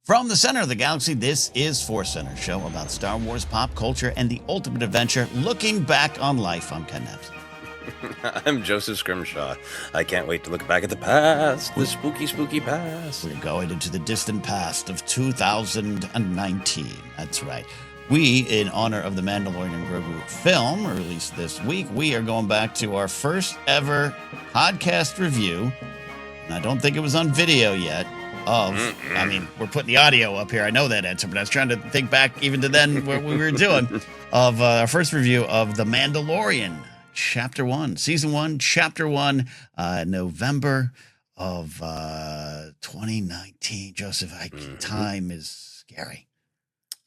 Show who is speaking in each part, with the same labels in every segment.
Speaker 1: From the center of the galaxy, this is ForceCenter, show about Star Wars pop culture and the ultimate adventure, looking back on life. I'm Ken Nepps.
Speaker 2: I'm Joseph Scrimshaw. I can't wait to look back at the past, the spooky, spooky past.
Speaker 1: We're going into the distant past of 2019. That's right. We, in honor of the Mandalorian and Grogu film released this week, we are going back to our first ever podcast review. And I don't think it was on video yet. I mean, we're putting the audio up here. I know that answer, but I was trying to think back even to then what we were doing of our first review of The Mandalorian, Chapter 1, Season 1, Chapter 1, November of 2019. Joseph, time is scary.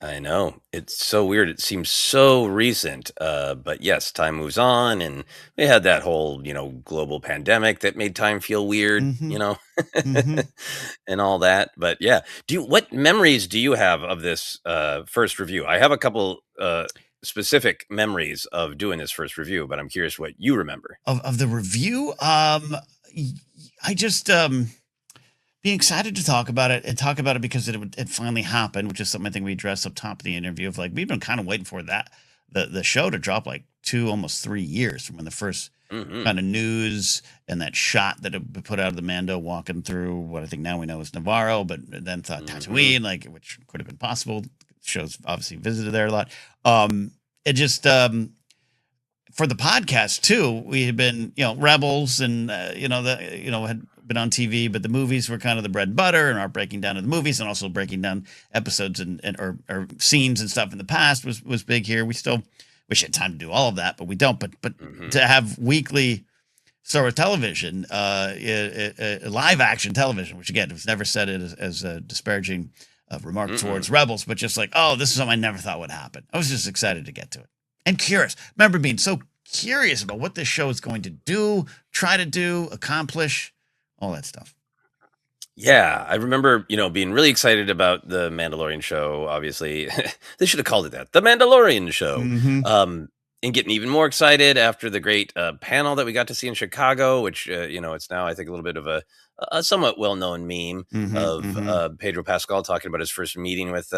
Speaker 2: I know. It's so weird. It seems so recent. But yes, time moves on. And we had that whole, global pandemic that made time feel weird, and all that. But yeah, what memories do you have of this first review? I have a couple specific memories of doing this first review, but I'm curious what you remember.
Speaker 1: Of the review, I just... being excited to talk about it because it finally happened, which is something I think we addressed up top of the interview of like, we've been kind of waiting for that, the show to drop like almost 3 years from when the first kind of news and that shot that it put out of the Mando walking through what I think now we know is Navarro, but then thought Tatooine, which could have been possible. The show's obviously visited there a lot. It just, for the podcast too, we had been, Rebels and, had been on TV, but the movies were kind of the bread and butter, and our breaking down of the movies and also breaking down episodes or scenes and stuff in the past was big here. We still wish we had time to do all of that, but we don't. But to have weekly Star Wars television, live action television, which again was never said it as a disparaging remark towards Rebels, but just like, oh, this is something I never thought would happen. I was just excited to get to it and curious. Remember being so curious about what this show is going to do, try to do, accomplish. All that stuff.
Speaker 2: Yeah, I remember, being really excited about the Mandalorian show. Obviously, they should have called it that, the Mandalorian show. And getting even more excited after the great panel that we got to see in Chicago, which, it's now, I think, a little bit of a somewhat well-known meme of Pedro Pascal talking about his first meeting with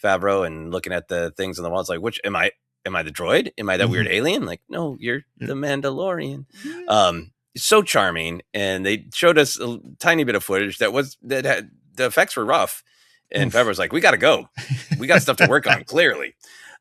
Speaker 2: Favreau and looking at the things on the walls. Like, which am I the droid? Am I that weird alien? Like, no, you're the Mandalorian. So charming, and they showed us a tiny bit of footage that had the effects were rough, and Favreau was like, "We got to go, we got stuff to work on." Clearly,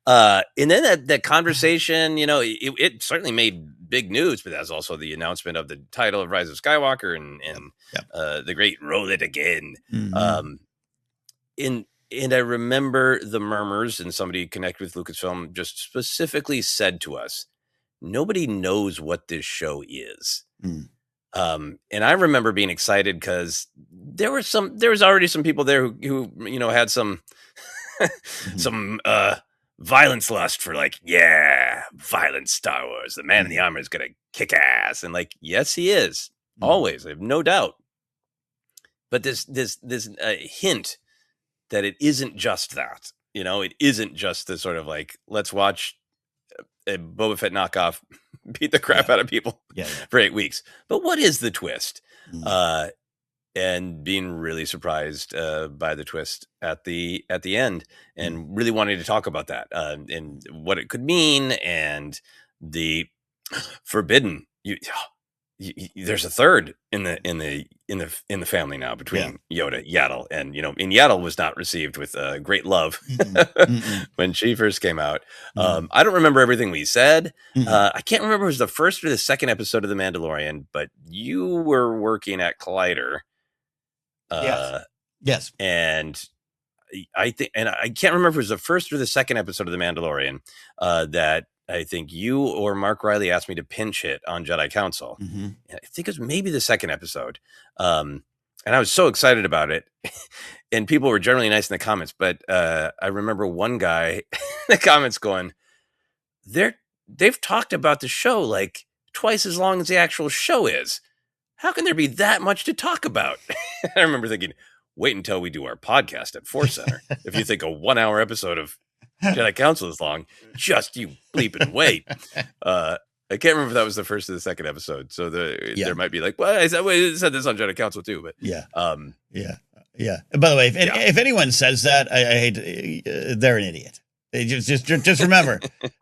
Speaker 2: and then that conversation, it certainly made big news, but that's also the announcement of the title of Rise of Skywalker and the great roll it again. And I remember the murmurs, and somebody connected with Lucasfilm just specifically said to us, nobody knows what this show is. And I remember being excited because there was already some people there who had some some violence lust for violent Star Wars. The man in the armor is gonna kick ass, and yes, he is always. I have no doubt. But this hint that it isn't just that. It isn't just the sort of let's watch a Boba Fett knockoff beat the crap out of people for 8 weeks. But what is the twist? And being really surprised by the twist at the end, and really wanting to talk about that and what it could mean, and the forbidden. There's a third in the family now between Yoda, Yaddle, and and Yaddle was not received with great love when she first came out. I don't remember everything we said. I can't remember if it was the first or the second episode of The Mandalorian, but you were working at Collider.
Speaker 1: Yes.
Speaker 2: And I can't remember if it was the first or the second episode of The Mandalorian that I think you or Mark Riley asked me to pinch hit on Jedi Council. I think it was maybe the second episode. And I was so excited about it. And people were generally nice in the comments. But I remember one guy in the comments going, they've talked about the show twice as long as the actual show is. How can there be that much to talk about? I remember thinking, wait until we do our podcast at ForceCenter. If you think a 1 hour episode of Jedi Council is long, just you bleep and wait. I can't remember if that was the first or the second episode. So there might be well, I said this on Jedi Council too, but
Speaker 1: Yeah. And by the way, if anyone says that, I hate they're an idiot. They just remember,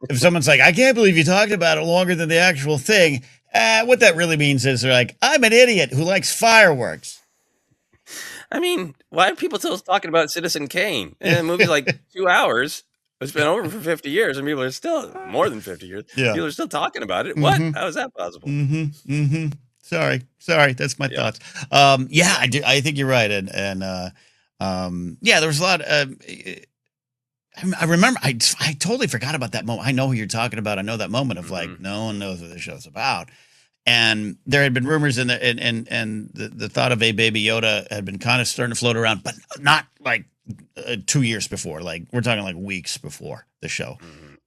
Speaker 1: if someone's like, I can't believe you talked about it longer than the actual thing, what that really means is they're like, I'm an idiot who likes fireworks.
Speaker 2: I mean, why are people still talking about Citizen Kane? And the movie's like 2 hours. It's been over for 50 years, and people are still more than 50 years.
Speaker 1: Yeah.
Speaker 2: People are still talking about it. What? How is that possible?
Speaker 1: Sorry. That's my thoughts. Yeah, I do. I think you're right. And yeah, there was a lot. I remember. I totally forgot about that moment. I know who you're talking about. I know that moment of like, no one knows what this show's about. And there had been rumors and the thought of a Baby Yoda had been kind of starting to float around, but not like 2 years before. Like we're talking like weeks before the show.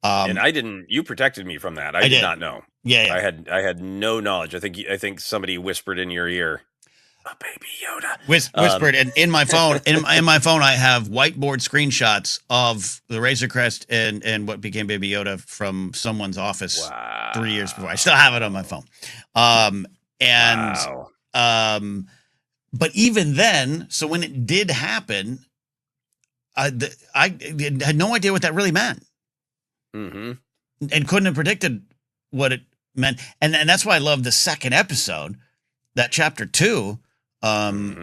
Speaker 2: And I didn't. You protected me from that. I did not know.
Speaker 1: Yeah.
Speaker 2: I had no knowledge. I think somebody whispered in your ear, "A Baby Yoda."
Speaker 1: Whispered, and in my phone, in my phone, I have whiteboard screenshots of the Razor Crest and what became Baby Yoda from someone's office 3 years before. I still have it on my phone. But even then, so when it did happen, I had no idea what that really meant, and couldn't have predicted what it meant. And that's why I love the second episode, that chapter 2.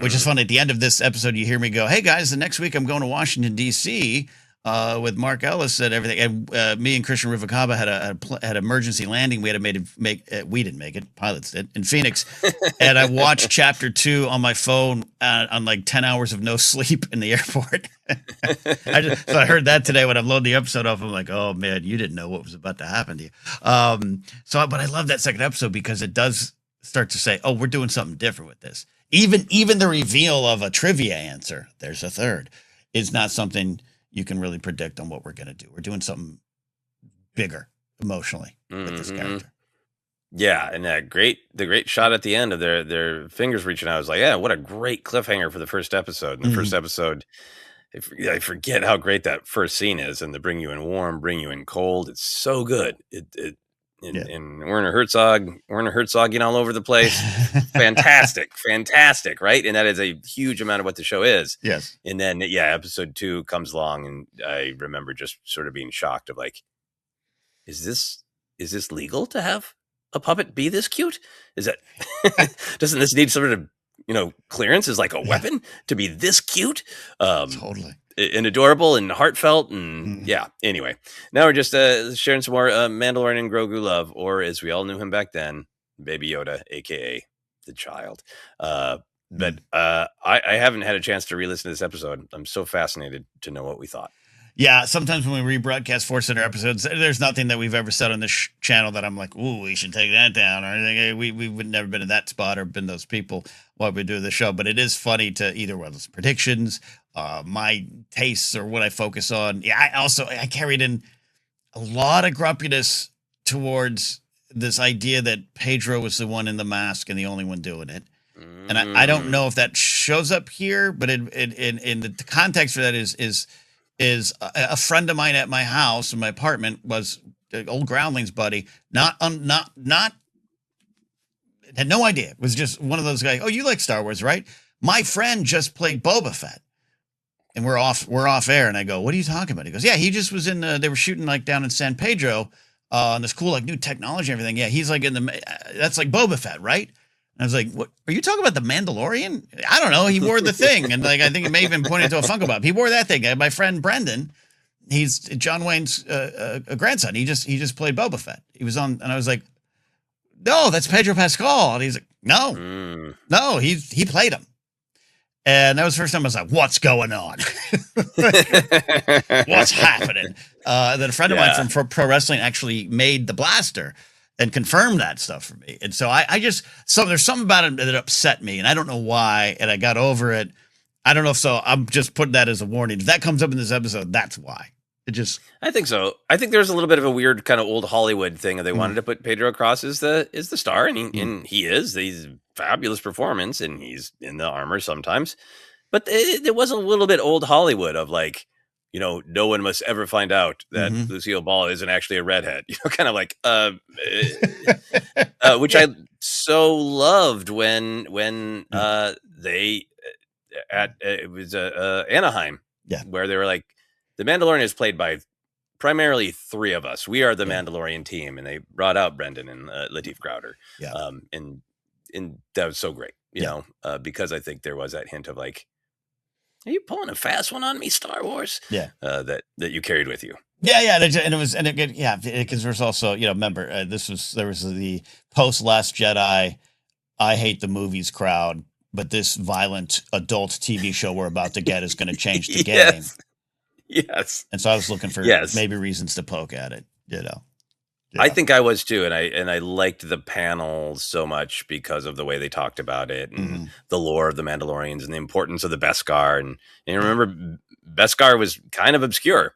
Speaker 1: Which is fun. At the end of this episode, you hear me go, "Hey guys, the next week I'm going to Washington D.C. With Mark Ellis and everything." And me and Christian Rivacaba had emergency landing. We had to we didn't make it. Pilots did in Phoenix, and I watched chapter 2 on my phone on like 10 hours of no sleep in the airport. So I heard that today when I'm loading the episode off. I'm like, "Oh man, you didn't know what was about to happen to you." But I love that second episode because it does start to say, "Oh, we're doing something different with this." Even the reveal of a trivia answer, there's a third, is not something you can really predict on what we're going to do. We're doing something bigger emotionally with this character.
Speaker 2: Yeah, and the great shot at the end of their fingers reaching out. I was like, yeah, what a great cliffhanger for the first episode. And the first episode, I forget how great that first scene is, and the bring you in warm, bring you in cold. It's so good. And Werner Herzogian all over the place. Fantastic, right? And that is a huge amount of what the show is.
Speaker 1: Yes.
Speaker 2: And then, episode 2 comes along, and I remember just sort of being shocked of like, is this legal to have a puppet be this cute? Is that doesn't this need sort of clearance as like a weapon to be this cute?
Speaker 1: Totally.
Speaker 2: And adorable and heartfelt and anyway, now we're just sharing some more Mandalorian and Grogu love, or as we all knew him back then, Baby Yoda, aka the child. But I haven't had a chance to re-listen to this episode. I'm so fascinated to know what we thought.
Speaker 1: Yeah, sometimes when we rebroadcast ForceCenter episodes, there's nothing that we've ever said on this channel that I'm like, ooh, we should take that down or anything. We've never been in that spot or been those people while we do the show. But it is funny to either one of those predictions, my tastes or what I focus on. Yeah, I carried in a lot of grumpiness towards this idea that Pedro was the one in the mask and the only one doing it. And I don't know if that shows up here, but in the context for that is a friend of mine at my house in my apartment was the old Groundlings buddy. Not had no idea. It was just one of those guys. Oh, you like Star Wars, right? My friend just played Boba Fett, and we're off air. And I go, what are you talking about? He goes, yeah, he just was in. They were shooting like down in San Pedro, on this cool like new technology and everything. Yeah, he's like in the. That's like Boba Fett, right? And I was like, what are you talking about? The Mandalorian? I don't know. He wore the thing. And like, I think it may even pointed to a Funko Pop. He wore that thing. My friend Brendan, he's John Wayne's grandson. He just played Boba Fett. He was on, and I was like, no, that's Pedro Pascal. And he's like, no, he played him. And that was the first time I was like, what's going on? What's happening? Then a friend of mine from Pro Wrestling actually made the blaster and confirmed that stuff for me. And so there's something about it that upset me, and I don't know why, and I got over it. I don't know if so. I'm just putting that as a warning. If that comes up in this episode, that's why. I
Speaker 2: think so. I think there's a little bit of a weird kind of old Hollywood thing. They wanted to put Pedro across as the star, and he's a fabulous performance, and he's in the armor sometimes. But there was a little bit old Hollywood of like, no one must ever find out that Lucille Ball isn't actually a redhead. Kind of like, which I so loved when they at it was Anaheim, where they were like, the Mandalorian is played by primarily 3 of us. We are the Mandalorian team, and they brought out Brendan and Lateef Crowder. And that was so great, you know, because I think there was that hint of like, are you pulling a fast one on me, Star Wars? That you carried with you.
Speaker 1: Because there's also, you know, remember there was the post Last Jedi, I hate the movies crowd, but this violent adult TV show we're about to get is going to change the game.
Speaker 2: Yes.
Speaker 1: And so I was looking for maybe reasons to poke at it, you know.
Speaker 2: I think I was too, and I liked the panel so much because of the way they talked about it and the lore of the Mandalorians and the importance of the Beskar. And remember, Beskar was kind of obscure.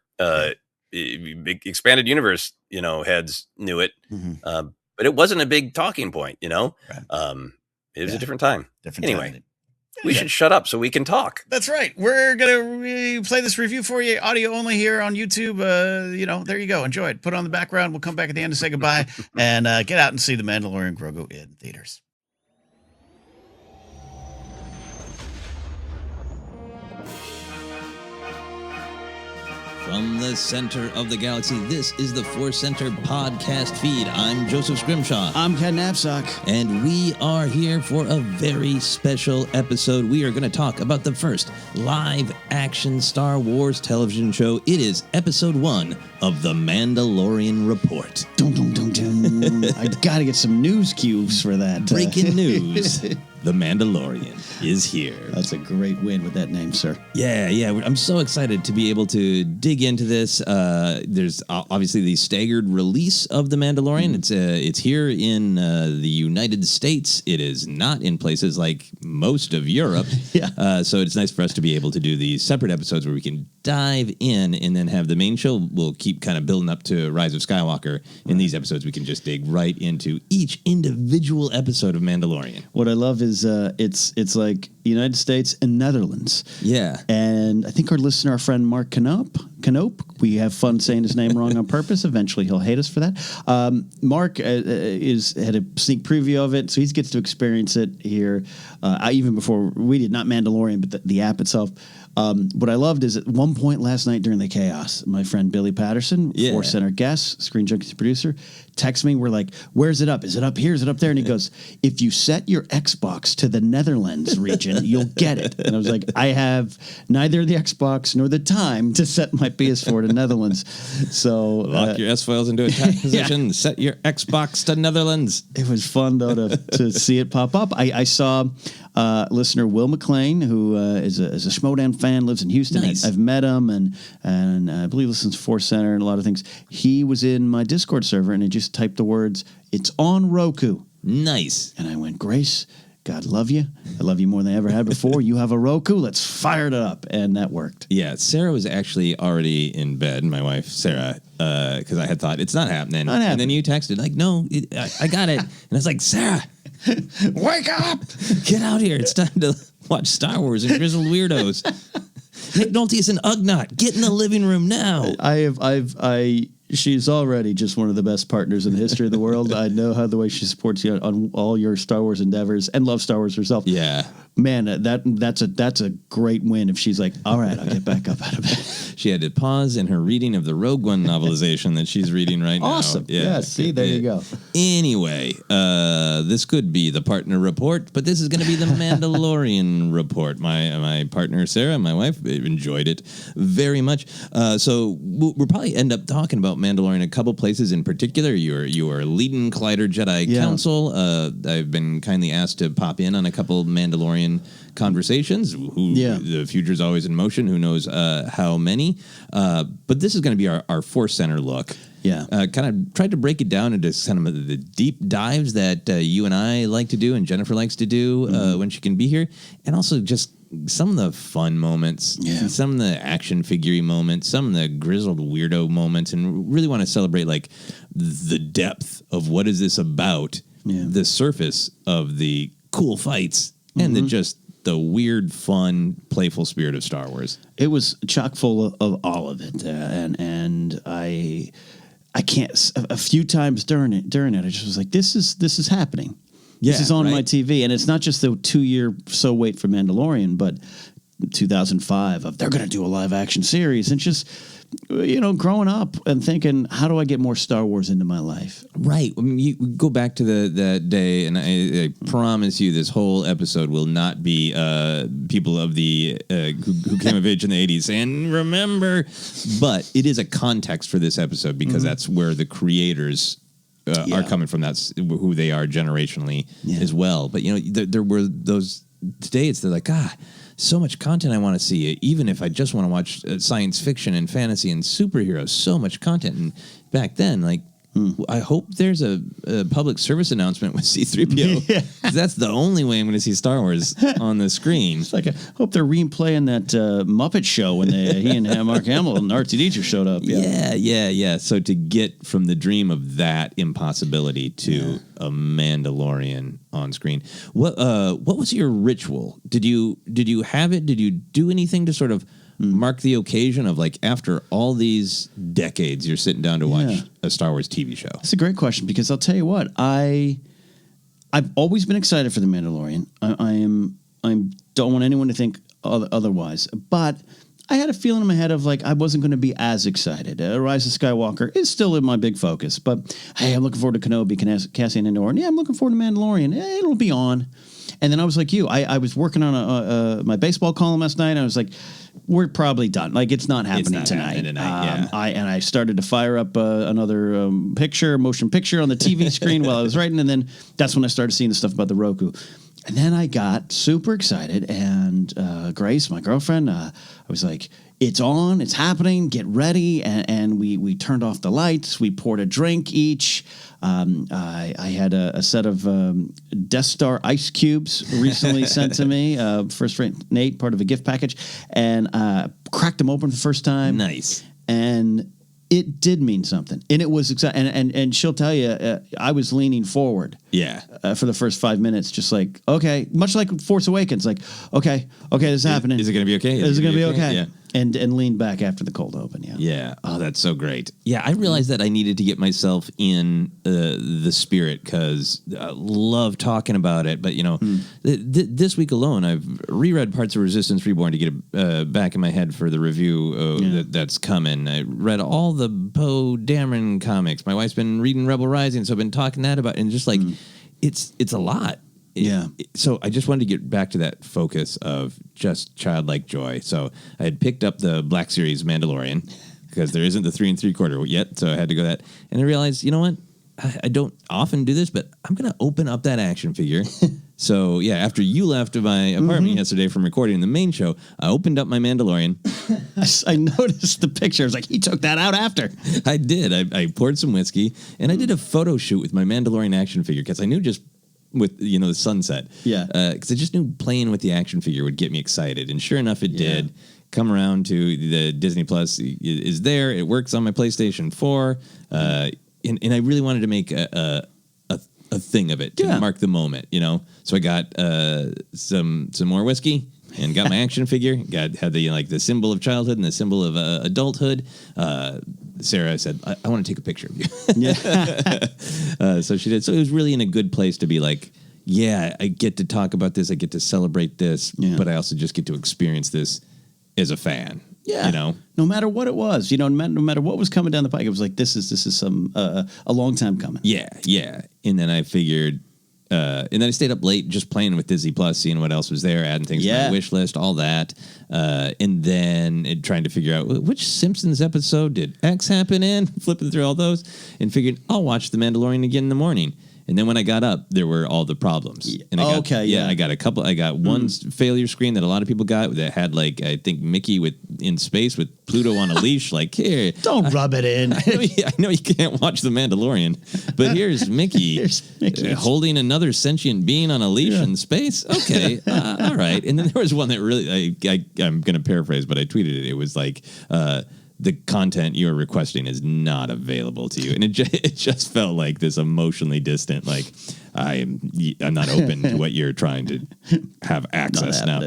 Speaker 2: Expanded universe, you know, heads knew it, but it wasn't a big talking point. You know, it was a different time. Anyway. We should shut up so we can talk.
Speaker 1: That's right. We're going to play this review for you, audio only here on YouTube. You know, there you go. Enjoy it. Put it on the background. We'll come back at the end to say goodbye and get out and see The Mandalorian and Grogu in theaters.
Speaker 3: From the center of the galaxy, this is the ForceCenter podcast feed. I'm Joseph Scrimshaw.
Speaker 4: I'm Ken Knapsack.
Speaker 3: And we are here for a very special episode. We are going to talk about the first live-action Star Wars television show. It is episode 1 of The Mandalorian Report.
Speaker 4: Dun, dun, dun, dun. I got to get some news cues for that.
Speaker 3: Breaking news. The Mandalorian is here.
Speaker 4: That's a great win with that name, sir.
Speaker 3: Yeah. I'm so excited to be able to dig into this. There's obviously the staggered release of The Mandalorian. It's here in the United States. It is not in places like most of Europe. So it's nice for us to be able to do these separate episodes where we can dive in and then have the main show. We'll keep kind of building up to Rise of Skywalker. In these episodes, we can just dig right into each individual episode of Mandalorian.
Speaker 4: What I love is it's like United States and Netherlands.
Speaker 3: Yeah.
Speaker 4: And I think our friend Mark Canope, we have fun saying his name wrong on purpose. Eventually he'll hate us for that. Mark had a sneak preview of it, so he gets to experience it here even before we did, not Mandalorian, but the app itself. What I loved is at one point last night during the chaos, my friend Billy Patterson, ForceCenter guest, Screen Junkies producer, texts me. We're like, where's it up? Is it up here? Is it up there? And he goes, if you set your Xbox to the Netherlands region, you'll get it. And I was like, I have neither the Xbox nor the time to set my PS4 to Netherlands. So
Speaker 3: lock your S files into a tap position, set your Xbox to Netherlands.
Speaker 4: It was fun, though, to see it pop up. I saw listener Will McLean, who is a Schmoedown fan, lives in Houston.
Speaker 3: Nice.
Speaker 4: I've met him, and I believe listens to ForceCenter and a lot of things. He was in my Discord server, and he just typed the words, "It's on Roku."
Speaker 3: Nice.
Speaker 4: And I went, Grace, God love you. I love you more than I ever had before. You have a Roku. Let's fire it up. And that worked.
Speaker 3: Yeah, Sarah was actually already in bed, my wife, Sarah, because I had thought, it's not happening. And then you texted, like, no, I got it. And I was like, Sarah,
Speaker 4: wake up.
Speaker 3: Get out here. It's time to watch Star Wars and Grizzled Weirdos. Nick Nolte is an Ugnaught. Get in the living room now.
Speaker 4: She's already just one of the best partners in the history of the world. I know how the way she supports you on all your Star Wars endeavors and loves Star Wars herself.
Speaker 3: Yeah.
Speaker 4: Man, that's a great win if she's like, all right, I'll get back up out of bed.
Speaker 3: She had to pause in her reading of the Rogue One novelization that she's reading right now.
Speaker 4: Awesome. Yeah, see, there you go.
Speaker 3: Anyway, this could be the partner report, but this is going to be the Mandalorian report. My partner, Sarah, my wife, enjoyed it very much. So we'll probably end up talking about Mandalorian a couple places in particular. You are leading Collider Jedi Council. I've been kindly asked to pop in on a couple Mandalorian conversations. The future's always in motion. Who knows how many? But this is going to be our ForceCenter look.
Speaker 4: Yeah.
Speaker 3: Kind of tried to break it down into kind of the deep dives that you and I like to do and Jennifer likes to do when she can be here. And also just some of the fun moments, some of the action figure moments, some of the grizzled weirdo moments, and really want to celebrate like the depth of what is this about, the surface of the cool fights, and the weird, fun, playful spirit of Star Wars.
Speaker 4: It was chock full of all of it, and I can't. A few times during it, I just was like, "This is happening." This is on my TV, and it's not just the 2-year wait for Mandalorian, but 2005 of they're going to do a live action series, and just growing up and thinking, how do I get more Star Wars into my life?
Speaker 3: Right. I mean, you go back to that day, and I promise you, this whole episode will not be people of the who came of age in the 80s and remember, but it is a context for this episode because that's where the creators are coming from. That's who they are generationally as well. But there were those days. They're like, so much content I want to see. Even if I just want to watch science fiction and fantasy and superheroes, so much content. And back then, like, I hope there's a public service announcement with C-3PO. Yeah. That's the only way I'm going to see Star Wars on the screen.
Speaker 4: It's like, I hope they're replaying that Muppet Show when he and Mark Hamill and R2D2 showed up.
Speaker 3: Yeah. So to get from the dream of that impossibility to a Mandalorian on screen, what was your ritual? Did you have it? Did you do anything to sort of mark the occasion of, like, after all these decades, you're sitting down to watch a Star Wars TV show?
Speaker 4: That's a great question, because I'll tell you what, I've always been excited for The Mandalorian. I don't want anyone to think otherwise, but I had a feeling in my head of, like, I wasn't going to be as excited. Rise of Skywalker is still in my big focus, but hey, I'm looking forward to Kenobi, Cassian Andor, and I'm looking forward to Mandalorian. It'll be on. And then I was like you. I was working on my baseball column last night, and I was like, we're probably done. Like, it's not happening tonight. I started to fire up another motion picture on the TV screen while I was writing, and then that's when I started seeing the stuff about the Roku. And then I got super excited, and Grace, my girlfriend, I was like, it's on, it's happening, get ready. And we turned off the lights, we poured a drink each. I had a set of Death Star ice cubes recently sent to me, First Rate Nate, part of a gift package, and cracked them open for the first time.
Speaker 3: Nice.
Speaker 4: And it did mean something, and it was exciting. And she'll tell you, I was leaning forward. For the first 5 minutes, just like, okay, much like Force Awakens, like, okay, this is happening.
Speaker 3: Is it going to be okay?
Speaker 4: Is it going to be okay?
Speaker 3: Yeah.
Speaker 4: And lean back after the cold open.
Speaker 3: Yeah. Oh, that's so great. Yeah, I realized that I needed to get myself in the spirit, because I love talking about it. But this week alone, I've reread parts of Resistance Reborn to get it back in my head for the review that's coming. I read all the Poe Dameron comics. My wife's been reading Rebel Rising, so I've been talking that about, and just like it's a lot. So I just wanted to get back to that focus of just childlike joy. So I had picked up the Black Series Mandalorian, because there isn't the 3 3/4 yet. So I had to go that. And I realized, you know what? I don't often do this, but I'm going to open up that action figure. So after you left my apartment yesterday from recording the main show, I opened up my Mandalorian.
Speaker 4: I noticed the picture. I was like, he took that out after.
Speaker 3: I did. I poured some whiskey, and I did a photo shoot with my Mandalorian action figure, because I knew just with the sunset, because I just knew playing with the action figure would get me excited, and sure enough, it did. Come around to the Disney Plus is there. It works on my PlayStation 4, and I really wanted to make a thing of it to mark the moment, So I got some more whiskey and got my action figure. Had the symbol of childhood and the symbol of adulthood. Sarah said, I want to take a picture of you. So she did. So it was really in a good place to be like, I get to talk about this. I get to celebrate this, but I also just get to experience this as a fan. No matter what it was, no matter what was coming down the pike, it was like, this is some a long time coming. And then I figured, and then I stayed up late just playing with Disney Plus, seeing what else was there, adding things to my wish list, all that. And then trying to figure out which Simpsons episode did X happen in, flipping through all those, and figured I'll watch The Mandalorian again in the morning. And then when I got up, there were all the problems. And I got a couple. I got one failure screen that a lot of people got that had, like, I think Mickey in space with Pluto on a leash. Like, here,
Speaker 4: don't rub it in.
Speaker 3: I know you can't watch The Mandalorian, but here's Mickey, holding another sentient being on a leash in space. Okay, all right. And then there was one that really, I'm going to paraphrase, but I tweeted it. It was like, the content you are requesting is not available to you, and it just felt like this emotionally distant. Like, I'm not open to what you're trying to have access now.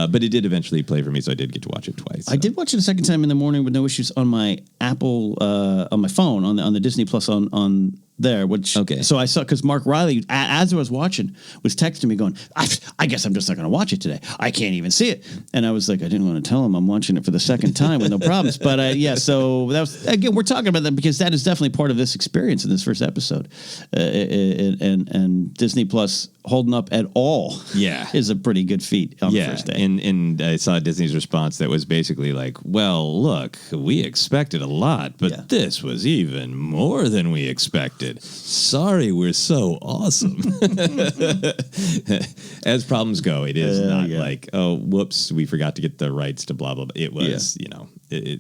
Speaker 3: But it did eventually play for me, so I did get to watch it twice. So.
Speaker 4: I did watch it a second time in the morning with no issues on my Apple on my phone on the Disney Plus on there, which so I saw because Mark Riley, as I was watching, was texting me going, I guess I'm just not going to watch it today. I can't even see it. And I was like, I didn't want to tell him I'm watching it for the second time with no problems. But so that was, again, we're talking about that because that is definitely part of this experience in this first episode. And Disney Plus holding up at all is a pretty good feat on the first day.
Speaker 3: And I saw Disney's response that was basically like, well, look, we expected a lot, but this was even more than we expected. Sorry, we're so awesome. As problems go, it is not like, oh, whoops, we forgot to get the rights to blah, blah, blah. It was,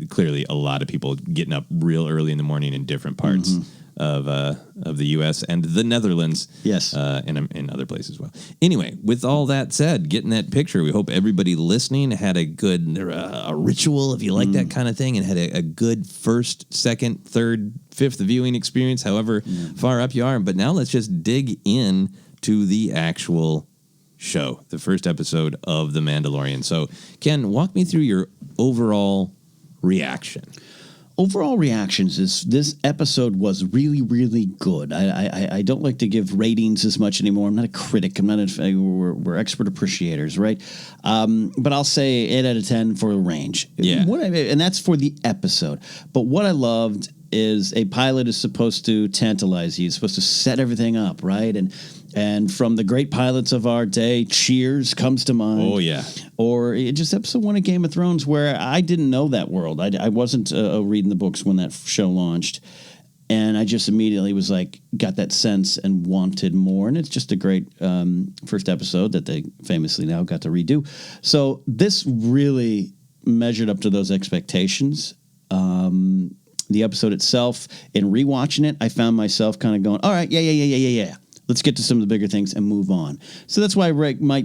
Speaker 3: clearly a lot of people getting up real early in the morning in different parts of the U.S. and the Netherlands.
Speaker 4: Yes.
Speaker 3: And in other places as well. Anyway, with all that said, getting that picture, we hope everybody listening had a good a ritual, if you like that kind of thing, and had a good first, second, third, fifth viewing experience, however far up you are. But now let's just dig in to the actual show, the first episode of The Mandalorian. So, Ken, walk me through your overall reaction.
Speaker 4: Overall reactions is this episode was really, really good. I don't like to give ratings as much anymore. I'm not a critic. I'm not we're expert appreciators, right? But I'll say 8 out of 10 for the range.
Speaker 3: Yeah.
Speaker 4: And that's for the episode. But what I loved is a pilot is supposed to tantalize you. He's supposed to set everything up, right? And from the great pilots of our day, Cheers comes to mind.
Speaker 3: Oh, yeah.
Speaker 4: Or just episode 1 of Game of Thrones, where I didn't know that world. I wasn't reading the books when that show launched. And I just immediately was like, got that sense and wanted more. And it's just a great first episode that they famously now got to redo. So this really measured up to those expectations. The episode itself, in rewatching it, I found myself kind of going, all right, yeah. Let's get to some of the bigger things and move on. So that's why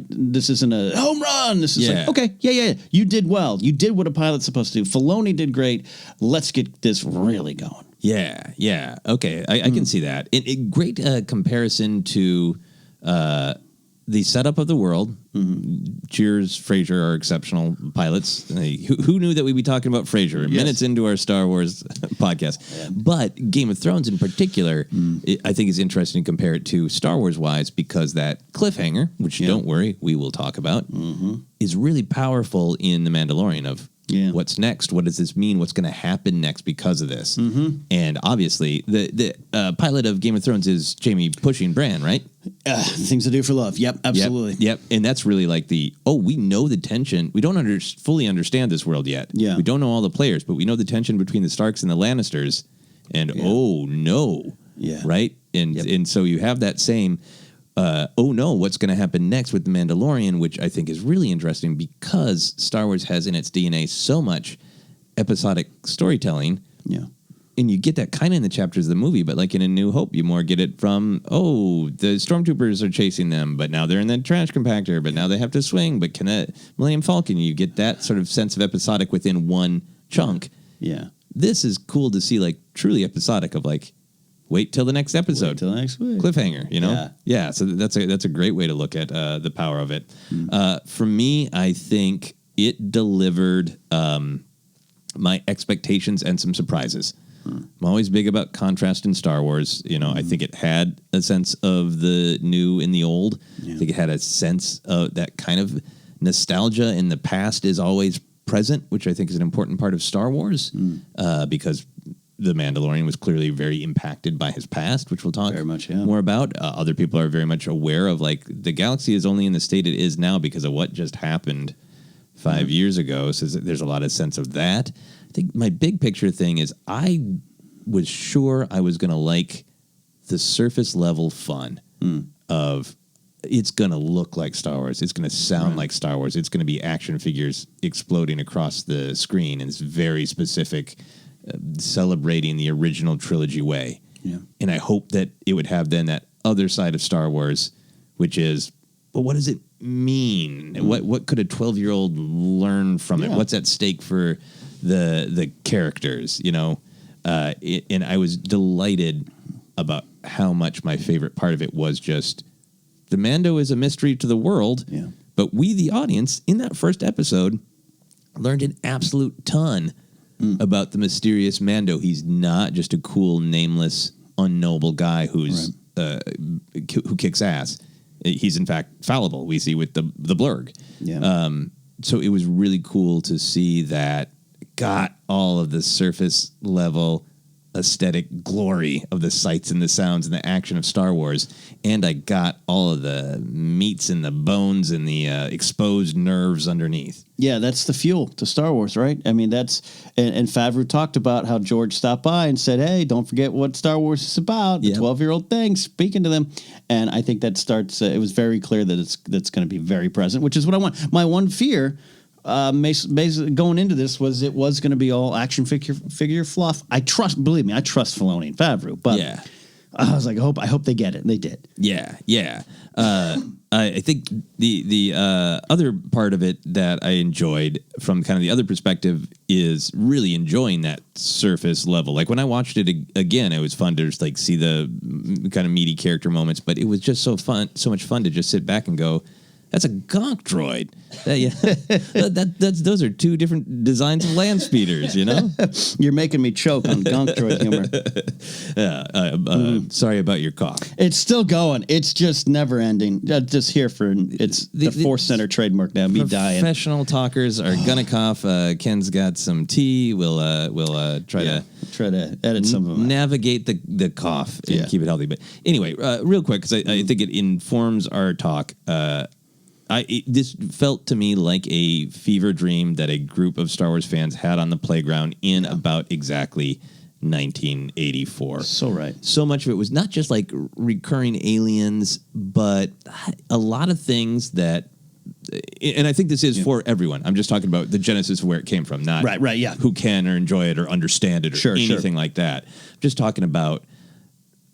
Speaker 4: this isn't a home run. This is like, okay, yeah. You did well. You did what a pilot's supposed to do. Filoni did great. Let's get this really going.
Speaker 3: Yeah. Okay, I can see that. Great comparison to the setup of the world. Cheers, Frasier are exceptional pilots. Who knew that we'd be talking about Frasier minutes into our Star Wars podcast? Yeah. But Game of Thrones in particular, I think is interesting to compare it to Star Wars wise, because that cliffhanger, which don't worry, we will talk about, is really powerful in The Mandalorian of what's next? What does this mean? What's going to happen next because of this? And obviously, the pilot of Game of Thrones is Jamie pushing Bran, right?
Speaker 4: Things to do for love. Yep, absolutely.
Speaker 3: Yep. And that's really like we know the tension. We don't fully understand this world yet.
Speaker 4: Yeah.
Speaker 3: We don't know all the players, but we know the tension between the Starks and the Lannisters. And oh no.
Speaker 4: Yeah.
Speaker 3: Right? And so you have that same oh no, what's going to happen next with The Mandalorian, which I think is really interesting because Star Wars has in its DNA so much episodic storytelling.
Speaker 4: Yeah.
Speaker 3: And you get that kind of in the chapters of the movie, but like in A New Hope, you more get it from, the stormtroopers are chasing them, but now they're in that trash compactor, but now they have to swing, but Millennium Falcon, you get that sort of sense of episodic within one chunk.
Speaker 4: Yeah.
Speaker 3: This is cool to see, like, truly episodic of like, wait till the next episode.
Speaker 4: Wait till next week.
Speaker 3: Cliffhanger, you know? Yeah, so that's a great way to look at the power of it. For me, I think it delivered my expectations and some surprises. I'm always big about contrast in Star Wars. I think it had a sense of the new in the old. I think it had a sense of that kind of nostalgia in the past is always present, which I think is an important part of Star Wars because The Mandalorian was clearly very impacted by his past, which we'll talk
Speaker 4: very much,
Speaker 3: more about. Other people are very much aware of, like, the galaxy is only in the state it is now because of what just happened 5 years ago. So there's a lot of sense of that. I think my big picture thing is I was sure I was going to like the surface level fun of it's going to look like Star Wars. It's going to sound like Star Wars. It's going to be action figures exploding across the screen. And it's very specific, celebrating the original trilogy way. Yeah. And I hope that it would have then that other side of Star Wars, which is, well, what does it mean? What could a 12-year-old learn from it? What's at stake for the characters, and I was delighted about how much my favorite part of it was just the Mando is a mystery to the world, but we, the audience, in that first episode, learned an absolute ton about the mysterious Mando. He's not just a cool, nameless unknowable guy who's who kicks ass. He's in fact fallible. We see with the blurg.
Speaker 4: Yeah.
Speaker 3: So it was really cool to see that got all of the surface level aesthetic glory of the sights and the sounds and the action of Star Wars, and I got all of the meats and the bones and the exposed nerves underneath.
Speaker 4: Yeah, that's the fuel to Star Wars, right? I mean, and Favreau talked about how George stopped by and said, hey, don't forget what Star Wars is about, the 12-year-old thing, speaking to them. And I think that starts, it was very clear that that's going to be very present, which is what I want. My one fear going into this was it was going to be all action figure fluff. Believe me, I trust Filoni and Favreau, but I was like, I hope they get it, and they did.
Speaker 3: Yeah. I think the other part of it that I enjoyed from kind of the other perspective is really enjoying that surface level. Like when I watched it again, it was fun to just like see the kind of meaty character moments, but it was just so much fun to just sit back and go, that's a gonk droid. Those are two different designs of land speeders, you know?
Speaker 4: You're making me choke on gonk droid humor.
Speaker 3: Sorry about your cough.
Speaker 4: It's still going. It's just never ending. Just here for it's the ForceCenter trademark now. Me dying.
Speaker 3: Professional talkers are gonna cough. Ken's got some tea. We'll try
Speaker 4: to edit some of them.
Speaker 3: Navigate the cough and keep it healthy. But anyway, real quick, because I think it informs our talk. This felt to me like a fever dream that a group of Star Wars fans had on the playground in about exactly 1984.
Speaker 4: So right.
Speaker 3: So much of it was not just like recurring aliens, but a lot of things that, and I think this is for everyone. I'm just talking about the genesis of where it came from, not who can or enjoy it or understand it or anything like that. Just talking about,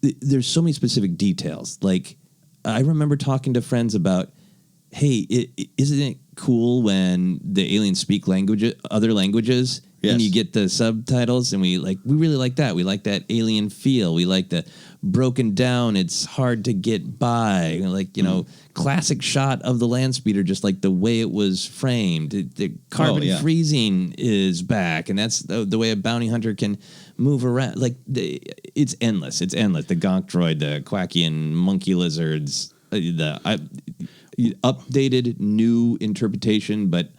Speaker 3: there's so many specific details. Like, I remember talking to friends about, hey, isn't it cool when the aliens speak other languages, and you get the subtitles, and we really like that. We like that alien feel. We like the broken down. It's hard to get by. Like, classic shot of the land speeder, just like the way it was framed. The carbon freezing is back, and that's the way a bounty hunter can move around. Like, it's endless. It's endless. The gonk droid, the Quackian monkey lizards, updated new interpretation, but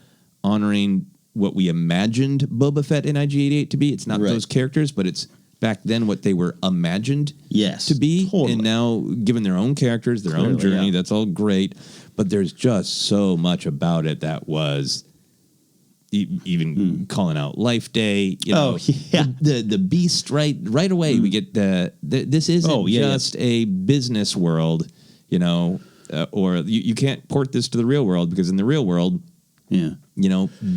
Speaker 3: honoring what we imagined Boba Fett and IG-88 to be. It's not those characters, but it's back then what they were imagined to be. Totally. And now given their own characters, their own journey, that's all great. But there's just so much about it that was even calling out Life Day. The beast right away. We get this isn't just a business world, or you can't port this to the real world, because in the real world,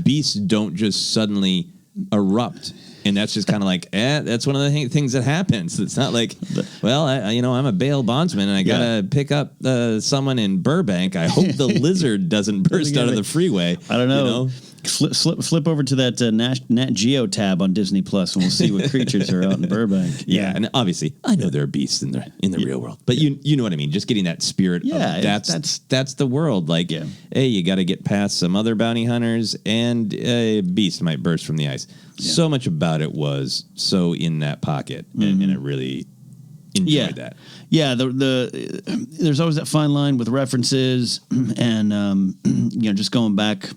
Speaker 3: beasts don't just suddenly erupt, and that's just kind of like, that's one of the things that happens. It's not like, well, I'm a bail bondsman and I gotta pick up someone in Burbank. I hope the lizard doesn't burst out of the freeway.
Speaker 4: I don't know. Flip over to that Nat Geo tab on Disney Plus, and we'll see what creatures are out in Burbank.
Speaker 3: And obviously, I know there are beasts in the real world, but you know what I mean. Just getting that spirit. That's the world. Like, hey, you got to get past some other bounty hunters, and a beast might burst from the ice. So much about it was so in that pocket, and I really enjoyed that.
Speaker 4: Yeah, there's always that fine line with references, and just going back.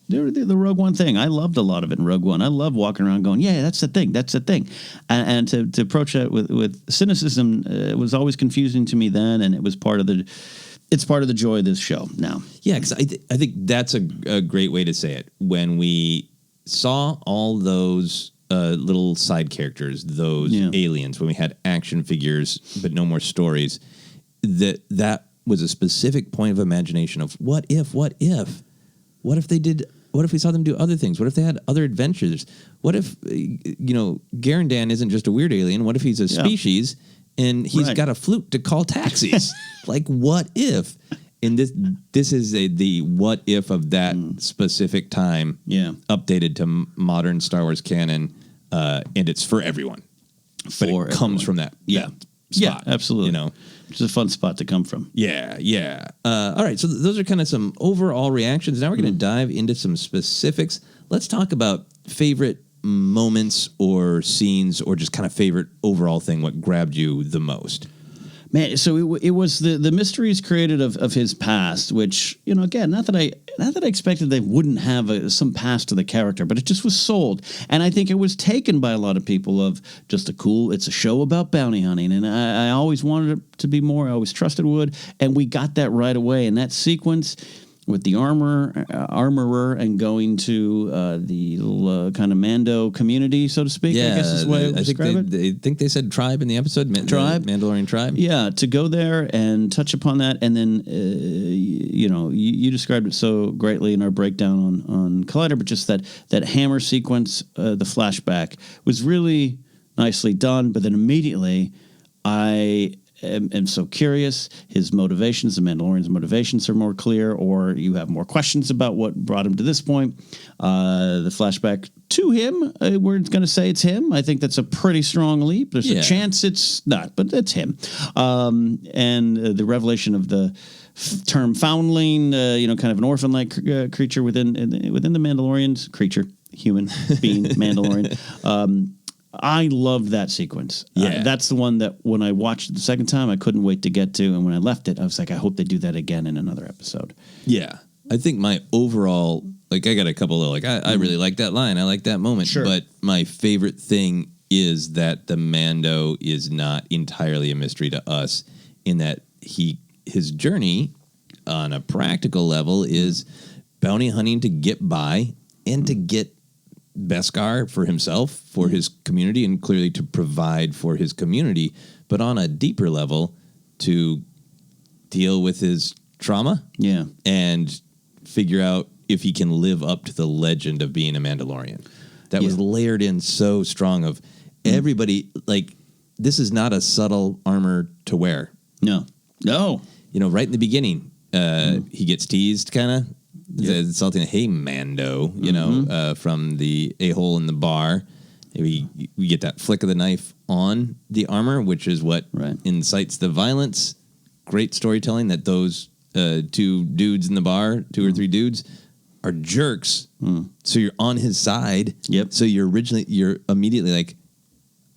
Speaker 4: The Rogue One thing, I loved a lot of it in Rogue One. I love walking around going, that's the thing. And to approach that with cynicism was always confusing to me then, and it was part of the joy of this show now.
Speaker 3: Yeah, because I think that's a great way to say it. When we saw all those little side characters, those aliens, when we had action figures but no more stories, that was a specific point of imagination of what if we saw them do other things? What if they had other adventures? What if, Garandan isn't just a weird alien? What if he's a species and he's got a flute to call taxis? Like, what if? And this is the what if of that specific time, updated to modern Star Wars canon, and it's for everyone. But it comes from that spot,
Speaker 4: absolutely. Which is a fun spot to come from.
Speaker 3: Yeah. All right, so those are kind of some overall reactions. Now we're going to dive into some specifics. Let's talk about favorite moments or scenes or just kind of favorite overall thing? What grabbed you the most?
Speaker 4: Man, so it was the mysteries created of his past, which, you know, again, not that I expected they wouldn't have some past to the character, but it just was sold, and I think it was taken by a lot of people of just it's a show about bounty hunting, and I always wanted it to be more. I always trusted it would, and we got that right away. And that sequence with the armorer and going to the little, kind of Mando community, so to speak. I guess is the way I would describe it.
Speaker 3: I think they said tribe in the episode.
Speaker 4: Tribe,
Speaker 3: Mandalorian tribe.
Speaker 4: Yeah, to go there and touch upon that, and then you described it so greatly in our breakdown on Collider, but just that hammer sequence, the flashback was really nicely done. But then immediately, I am so curious. His motivations, the Mandalorian's motivations, are more clear, or you have more questions about what brought him to this point. The flashback to him, we're going to say it's him. I think that's a pretty strong leap. There's a chance it's not, but it's him. And the revelation of the term foundling, kind of an orphan-like creature within the Mandalorian's creature, human being, Mandalorian. I loved that sequence.
Speaker 3: Yeah.
Speaker 4: That's the one that when I watched it the second time, I couldn't wait to get to. And when I left it, I was like, I hope they do that again in another episode.
Speaker 3: Yeah. I think my overall, I got a couple of, I really like that line. I like that moment.
Speaker 4: Sure.
Speaker 3: But my favorite thing is that the Mando is not entirely a mystery to us, in that his journey on a practical level is bounty hunting to get by and to get Beskar for himself, for his community, and clearly to provide for his community, but on a deeper level to deal with his trauma and figure out if he can live up to the legend of being a Mandalorian. That was layered in so strong of everybody, this is not a subtle armor to wear.
Speaker 4: No.
Speaker 3: Right in the beginning, he gets teased kind of. Insulting, hey, Mando, from the a-hole in the bar. We get that flick of the knife on the armor, which is what incites the violence. Great storytelling that those two dudes in the bar, two or three dudes, are jerks. So you're on his side.
Speaker 4: Yep.
Speaker 3: So you're immediately like,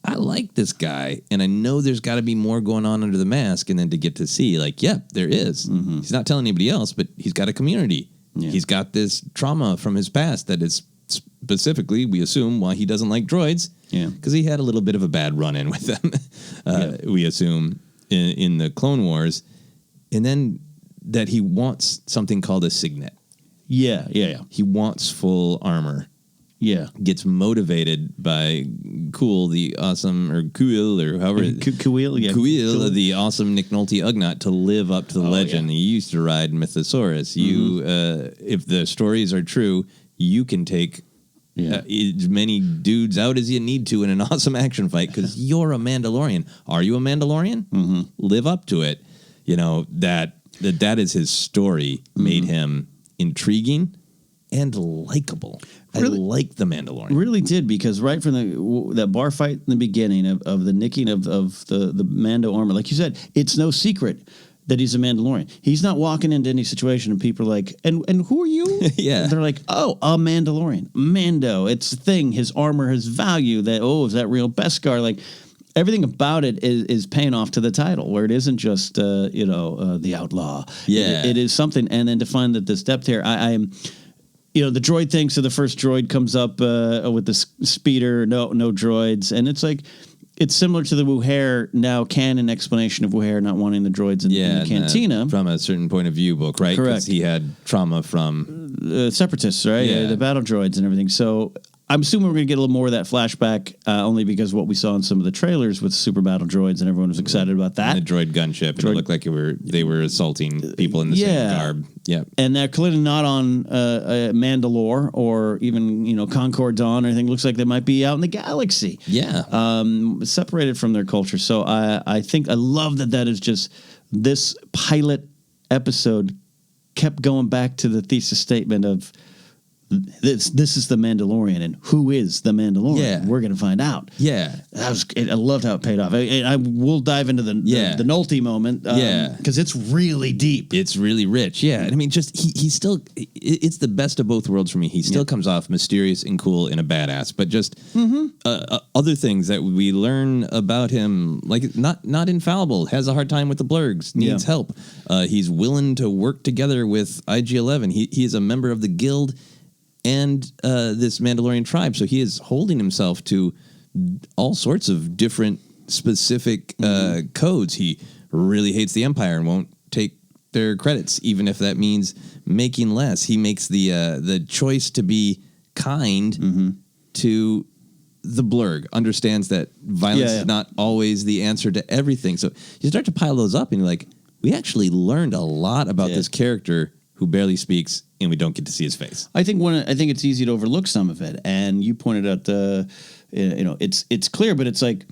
Speaker 3: I like this guy, and I know there's got to be more going on under the mask. And then to get to see, there is. Mm-hmm. He's not telling anybody else, but he's got a community. Yeah. He's got this trauma from his past that is specifically, we assume, why he doesn't like droids. Yeah, because he had a little bit of a bad run-in with them. We assume in the Clone Wars, and then that he wants something called a signet. Yeah. He wants full armor. Yeah, gets motivated by Kuil, the awesome, or Kuil, or however Kuil, the awesome Nick Nolte Ugnaught, to live up to the legend. He used to ride Mythosaurus. If the stories are true, you can take as many dudes out as you need to in an awesome action fight because you're a Mandalorian. Are you a Mandalorian? Mm-hmm. Live up to it. That is his story. Made him intriguing and likable. Really, I like the Mandalorian.
Speaker 4: Really did, because right from that bar fight in the beginning of the nicking of the Mando armor, like you said, it's no secret that he's a Mandalorian. He's not walking into any situation and people are like, and who are you? And they're like, oh, a Mandalorian. Mando. It's a thing. His armor has value. Is that real Beskar? Like, everything about it is paying off to the title, where it isn't just, the outlaw.
Speaker 3: Yeah.
Speaker 4: It is something. And then to find that this depth here, I am... the droid thing. So the first droid comes up with the speeder, no droids. And it's like, it's similar to the Wuher now canon explanation of Wuher not wanting the droids in the cantina.
Speaker 3: From a certain point of view book, right?
Speaker 4: Correct.
Speaker 3: Because he had trauma from...
Speaker 4: separatists, right?
Speaker 3: Yeah.
Speaker 4: The battle droids and everything. So I'm assuming we're going to get a little more of that flashback, only because what we saw in some of the trailers with super battle droids, and everyone was excited about that.
Speaker 3: And the droid gunship. And it looked like they were assaulting people in the same garb. Yeah.
Speaker 4: And they're clearly not on Mandalore or even, Concord Dawn or anything. Looks like they might be out in the galaxy.
Speaker 3: Yeah.
Speaker 4: Separated from their culture. So I think I love that is just this pilot episode kept going back to the thesis statement of this is the Mandalorian, and who is the Mandalorian?
Speaker 3: Yeah.
Speaker 4: We're going to find out.
Speaker 3: Yeah.
Speaker 4: I loved how it paid off. I will dive into the Nolte moment. Because it's really deep.
Speaker 3: It's really rich. Yeah. And I mean, just he still, it's the best of both worlds for me. He still comes off mysterious and cool and a badass, but just other things that we learn about him, like not infallible, has a hard time with the blurgs, needs help. He's willing to work together with IG-11. He is a member of the guild and this Mandalorian tribe. So he is holding himself to all sorts of different specific codes. He really hates the Empire and won't take their credits, even if that means making less. He makes the choice to be kind to the blurg, understands that violence is not always the answer to everything. So you start to pile those up and you're like, we actually learned a lot about this character who barely speaks, and we don't get to see his face.
Speaker 4: I think it's easy to overlook some of it, and you pointed out it's clear, but it's like,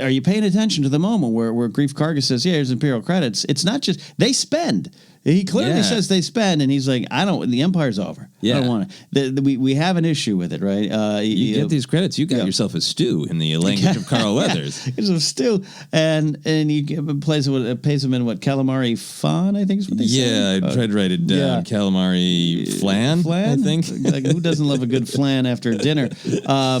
Speaker 4: are you paying attention to the moment where Grief Karga says, "Yeah, here's Imperial credits"? It's not just they spend. He clearly says they spend, and he's like, "I don't. The Empire's over. I don't want to." We have an issue with it, right?
Speaker 3: You get these credits. You got yourself a stew in the language of Carl Weathers.
Speaker 4: It's a stew, and he pays him in what, calamari flan, I think is what they say.
Speaker 3: I tried to write it down. Calamari flan, I think.
Speaker 4: Like, who doesn't love a good flan after dinner?
Speaker 3: I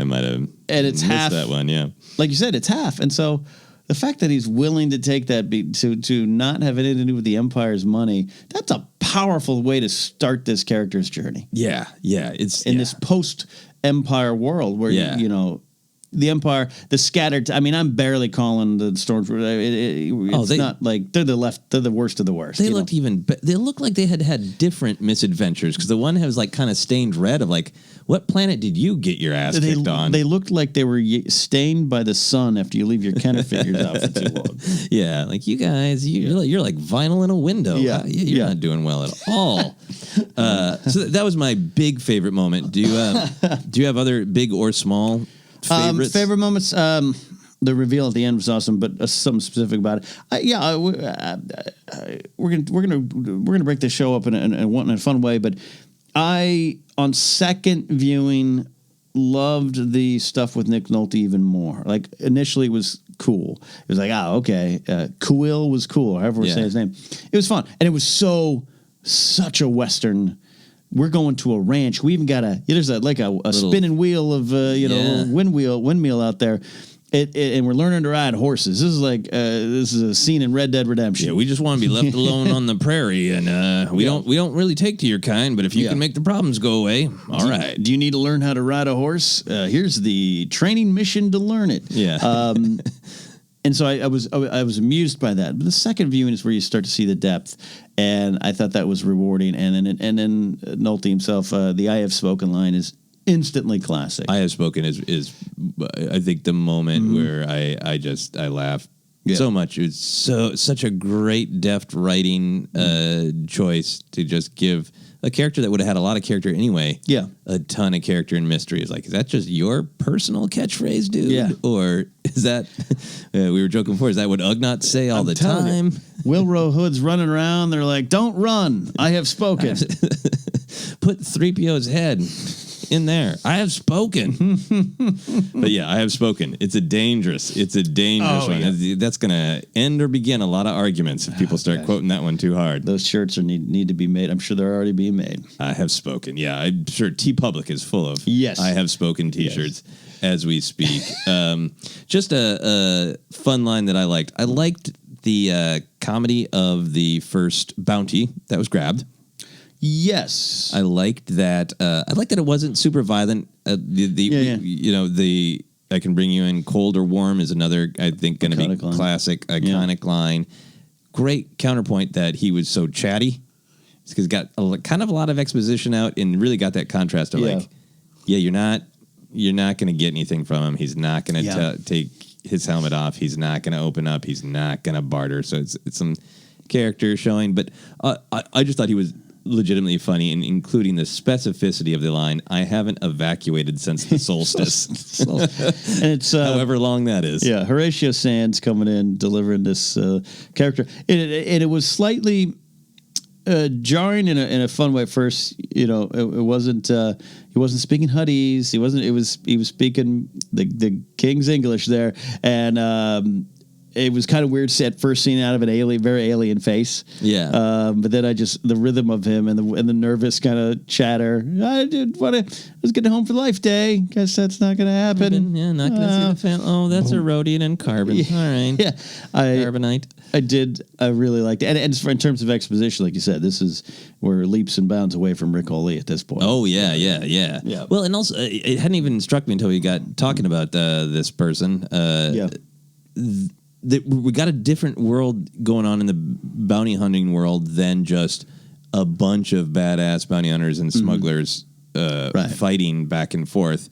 Speaker 3: might have
Speaker 4: and it's
Speaker 3: missed
Speaker 4: half
Speaker 3: that one. Yeah,
Speaker 4: like you said, it's half, and so. The fact that he's willing to take that to not have anything to do with the Empire's money, that's a powerful way to start this character's journey.
Speaker 3: Yeah. It's
Speaker 4: in this post-Empire world where the Empire, the scattered. I mean, I'm barely calling the Stormtroopers. It's not like they're the worst of the worst.
Speaker 3: They looked they looked like they had different misadventures, because the one has like kind of stained red of like, what planet did you get your ass kicked on?
Speaker 4: They looked like they were stained by the sun after you leave your Kenner figures out for too long.
Speaker 3: Yeah, like you guys, you're like vinyl in a window.
Speaker 4: Yeah,
Speaker 3: you're not doing well at all. So that was my big favorite moment. Do you have other big or small favorites?
Speaker 4: Favorite moments. The reveal at the end was awesome, but something specific about it. We're gonna break the show up in a fun way, but I, on second viewing, loved the stuff with Nick Nolte even more. Like, initially it was cool. It was like, okay. Kuil was cool, however we say his name. It was fun. And it was such a Western. We're going to a ranch. We even got there's a spinning wheel of, windmill out there. And we're learning to ride horses. This is a scene in Red Dead Redemption.
Speaker 3: Yeah, we just want to be left alone on the prairie, and we don't really take to your kind. But if you can make the problems go away, all right.
Speaker 4: Do you need to learn how to ride a horse? Here's the training mission to learn it.
Speaker 3: Yeah.
Speaker 4: And so I was amused by that. But the second viewing is where you start to see the depth, and I thought that was rewarding. And then Nolte himself, the "I have spoken" line is instantly classic.
Speaker 3: I have spoken is I think the moment where I laugh so much. It's such a great deft writing choice to just give a character that would have had a lot of character anyway.
Speaker 4: Yeah,
Speaker 3: a ton of character and mystery. Is like, is that just your personal catchphrase, dude?
Speaker 4: Yeah,
Speaker 3: or is that we were joking before? Is that what Ugnaughts say all the time?
Speaker 4: Wilro Hood's running around. They're like, "Don't run! I have spoken."
Speaker 3: Put 3PO's head in there. I have spoken. But yeah, I have spoken. It's a dangerous one. Yeah. That's going to end or begin a lot of arguments if people start quoting that one too hard.
Speaker 4: Those shirts need to be made. I'm sure they're already being made.
Speaker 3: I have spoken. Yeah, I'm sure TeePublic is full of I have spoken t-shirts as we speak. Just a fun line that I liked. I liked the comedy of the first bounty that was grabbed.
Speaker 4: Yes,
Speaker 3: I liked that. I liked that it wasn't super violent. I can bring you in cold or warm is another, I think, going to be classic, iconic line. Great counterpoint that he was so chatty. It's because he got kind of a lot of exposition out and really got that contrast of you're not going to get anything from him. He's not going to take his helmet off. He's not going to open up. He's not going to barter. So it's some character showing. But I just thought he was legitimately funny, and including the specificity of the line, "I haven't evacuated since the solstice."
Speaker 4: And it's
Speaker 3: however long that is.
Speaker 4: Yeah, Horatio Sands coming in delivering this character, and it was slightly jarring in a fun way. At first, it wasn't. He wasn't speaking Huttese. He wasn't. He was speaking the King's English there, and it was kind of weird at first seeing out of an very alien face.
Speaker 3: Yeah.
Speaker 4: But then the rhythm of him and the nervous kind of chatter. I was getting home for Life Day. Guess that's not going to happen.
Speaker 3: Yeah, not going to see the fan. Oh, that's a Rhodian and carbon.
Speaker 4: Yeah,
Speaker 3: all right.
Speaker 4: Yeah.
Speaker 3: Carbonite.
Speaker 4: I really liked it. And in terms of exposition, like you said, we're leaps and bounds away from Rick Oley at this point.
Speaker 3: Oh, yeah. Well, and also, it hadn't even struck me until we got talking about this person. We got a different world going on in the bounty hunting world than just a bunch of badass bounty hunters and smugglers fighting back and forth.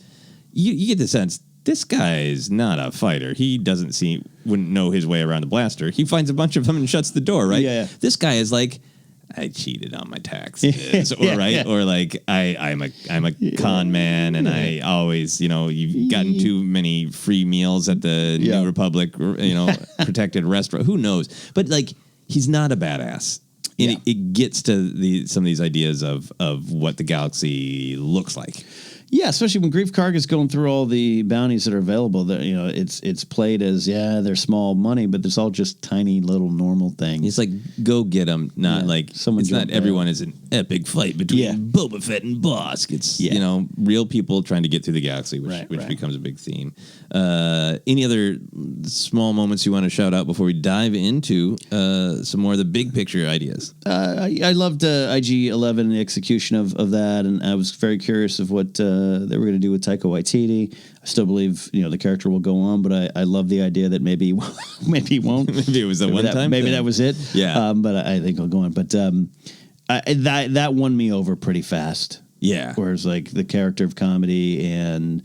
Speaker 3: You get the sense this guy is not a fighter. He wouldn't know his way around the blaster. He finds a bunch of them and shuts the door, right?
Speaker 4: Yeah.
Speaker 3: This guy is like, I cheated on my taxes, or like I'm a con man, and I always, you've gotten too many free meals at the New Republic, protected restaurant. Who knows? But like, he's not a badass. And it gets to some of these ideas of what the galaxy looks like.
Speaker 4: Yeah, especially when Grief Karg is going through all the bounties that are available. That it's played as they're small money, but there's all just tiny little normal things.
Speaker 3: It's like go get them, not like someone. It's not everyone is an epic fight between Boba Fett and Bosk. It's real people trying to get through the galaxy, which becomes a big theme. Any other small moments you want to shout out before we dive into some more of the big picture ideas?
Speaker 4: I loved IG-11 and the execution of that, and I was very curious of what they were going to do with Taika Waititi. I still believe the character will go on, but I love the idea that maybe he won't.
Speaker 3: Maybe it was a one time.
Speaker 4: Maybe that was it.
Speaker 3: Yeah.
Speaker 4: But I think he'll go on. But that won me over pretty fast.
Speaker 3: Yeah.
Speaker 4: Whereas like the character of comedy and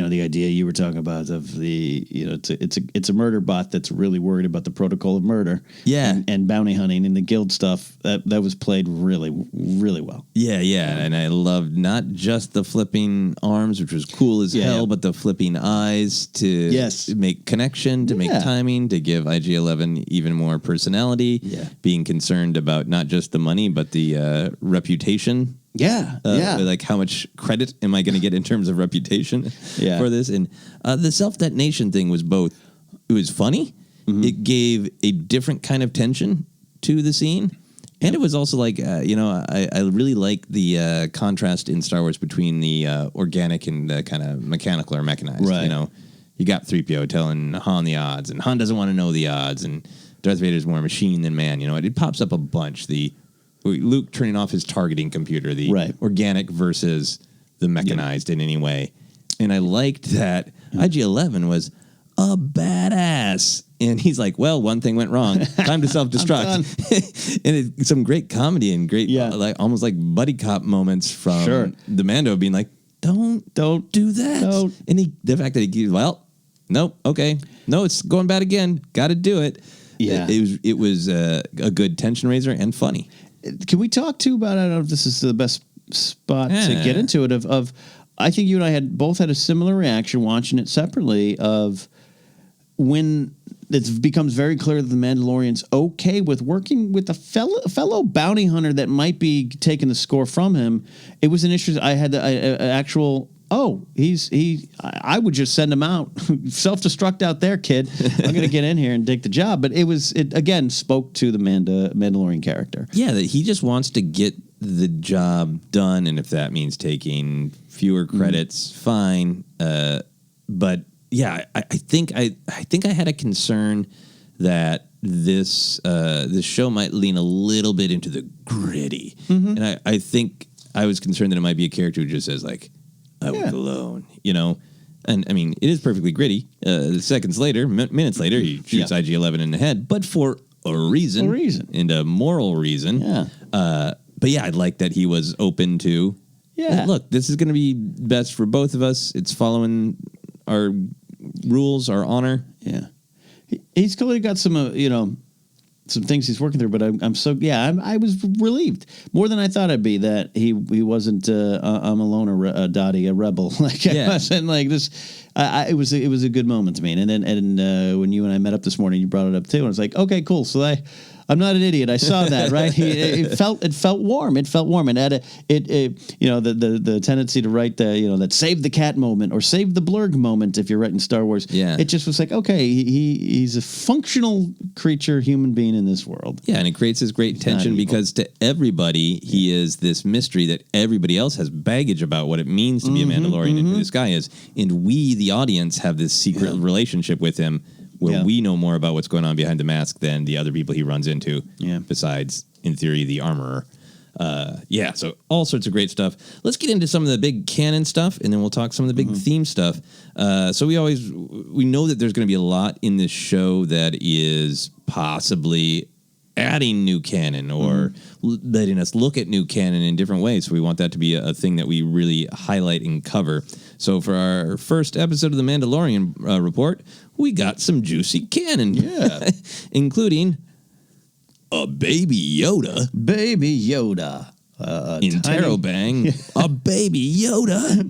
Speaker 4: the idea you were talking about of the it's a murder bot that's really worried about the protocol of murder.
Speaker 3: Yeah.
Speaker 4: And bounty hunting and the guild stuff that was played really, really well.
Speaker 3: Yeah. And I loved not just the flipping arms, which was cool as hell, but the flipping eyes to make connection, to make timing, to give IG-11 even more personality. Yeah. Being concerned about not just the money, but the reputation. Like how much credit am I going to get in terms of reputation for this? And the self-detonation thing was both, it was funny. Mm-hmm. It gave a different kind of tension to the scene. And it was also like, I really like the contrast in Star Wars between the organic and the kind of mechanical or mechanized.
Speaker 4: Right.
Speaker 3: You got 3PO telling Han the odds, and Han doesn't want to know the odds, and Darth Vader's more machine than man. It pops up a bunch. Luke turning off his targeting computer, the organic versus the mechanized in any way. And I liked that IG-11 was a badass. And he's like, well, one thing went wrong. Time to self-destruct. And some great comedy and great, almost like buddy cop moments from the Mando being like, don't do that. Don't. And the fact that he, nope, okay. No, it's going bad again. Got to do it. Yeah. It was a good tension raiser and funny.
Speaker 4: Can we talk too about, I don't know if this is the best spot to get into it, of I think you and I both had a similar reaction watching it separately of when it becomes very clear that the Mandalorian's okay with working with a fellow bounty hunter that might be taking the score from him. It was an issue. I had the actual... I would just send him out. Self-destruct out there, kid. I'm going to get in here and take the job. But it again spoke to the Mandalorian character.
Speaker 3: Yeah, that he just wants to get the job done, and if that means taking fewer credits, fine. But yeah, I think I had a concern that this show might lean a little bit into the gritty, and I think I was concerned that it might be a character who just says like, I work alone, And I mean, it is perfectly gritty. Seconds later, minutes later, he shoots IG-11 in the head, but for a reason. And a moral reason. Yeah. But yeah, I'd like that he was open to, look, this is going to be best for both of us. It's following our rules, our honor.
Speaker 4: Yeah. He's clearly got some, some things he's working through, but I was relieved more than I thought I'd be that he wasn't I'm a loner, Dottie, a rebel. I wasn't like this. It was a good moment to me. And then when you and I met up this morning, you brought it up too, and I was like, okay, cool. So I'm not an idiot. I saw that, right? It felt warm. It felt warm, and had the tendency to write that save the cat moment or save the blurg moment if you're writing Star Wars.
Speaker 3: Yeah.
Speaker 4: It just was like, okay, he's a functional creature, human being in this world.
Speaker 3: Yeah, and it creates this great tension because to everybody, he is this mystery that everybody else has baggage about what it means to be a Mandalorian and who this guy is. And we, the audience, have this secret relationship with him where we know more about what's going on behind the mask than the other people he runs into, besides, in theory, the armorer. So all sorts of great stuff. Let's get into some of the big canon stuff, and then we'll talk some of the big theme stuff. So we know that there's going to be a lot in this show that is possibly adding new canon or letting us look at new canon in different ways. So we want that to be a thing that we really highlight and cover. So for our first episode of the Mandalorian report, we got some juicy canon, including a baby Yoda.
Speaker 4: Baby Yoda.
Speaker 3: Interrobang, a baby Yoda.